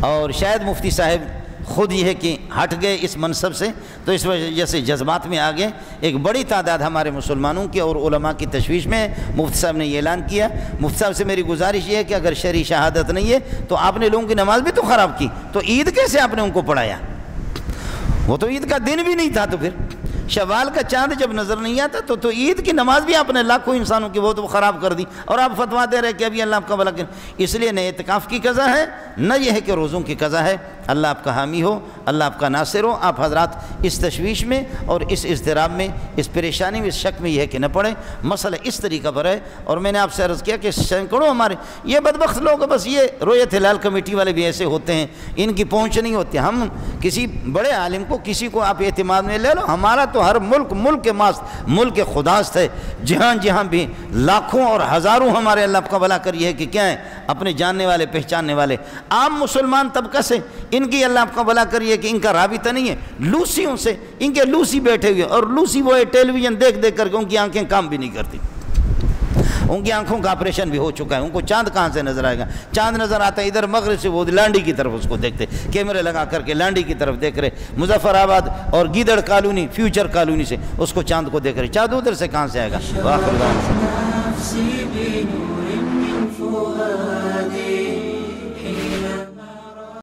A: اور شاید مفتی صاحب خود یہ ہے کہ ہٹ گئے اس منصب سے، تو اس وجہ سے جذبات میں آگے ایک بڑی تعداد ہمارے مسلمانوں کی اور علماء کی تشویش میں مفتی صاحب نے یہ اعلان کیا۔ مفتی صاحب سے میری گزارش یہ ہے کہ اگر شرعی شہادت نہیں ہے تو آپ نے لوگوں کی نماز بھی تو خراب کی، تو عید کیسے آپ نے ان کو پڑھایا؟ وہ تو عید کا دن بھی نہیں تھا، تو پھر شوال کا چاند جب نظر نہیں آتا تو عید کی نماز بھی آپ نے لاکھوں انسانوں کی وہ تو خراب کر دی، اور آپ فتویٰ دے رہے کہ ابھی اللہ آپ کا بھلا کرے۔ اس لیے نہ اعتکاف کی قضا ہے، نہ یہ ہے کہ روزوں کی قضا ہے۔ اللہ آپ کا حامی ہو، اللہ آپ کا ناصر ہو۔ آپ حضرات اس تشویش میں اور اس اضطراب میں، اس پریشانی میں، اس شک میں یہ ہے کہ نہ پڑے۔ مسئلہ اس طریقہ پر ہے، اور میں نے آپ سے عرض کیا کہ سینکڑوں ہمارے یہ بدبخت لوگ، بس یہ رویت ہلال کمیٹی والے بھی ایسے ہوتے ہیں، ان کی پہنچ نہیں ہوتی۔ ہم کسی بڑے عالم کو، کسی کو آپ اعتماد میں لے لو، ہمارا تو ہر ملک کے ماست، ملک کے خداست ہے، جہاں بھی لاکھوں اور ہزاروں ہمارے اللہ کا بھلا کر یہ ہے کہ کیا ہے، اپنے جاننے والے پہچاننے والے عام مسلمان طبقہ سے ان کی اللہ آپ کا بھلا کریے کہ ان کا رابطہ نہیں ہے لوسیوں سے، ان کے لوسی بیٹھے ہوئے، اور لوسی وہ ہے ٹیلی ویژن دیکھ کر کے ان کی آنکھیں کام بھی نہیں کرتی، ان کی آنکھوں کا آپریشن بھی ہو چکا ہے۔ ان کو چاند کہاں سے نظر آئے گا؟ چاند نظر آتا ہے ادھر مغرب سے، وہ لانڈی کی طرف اس کو دیکھتے، کیمرے لگا کر کے لانڈی کی طرف دیکھ رہے، مظفر آباد اور گیدڑ کالونی، فیوچر کالونی سے اس کو چاند کو دیکھ رہے، چاند ادھر سے کہاں سے آئے گا؟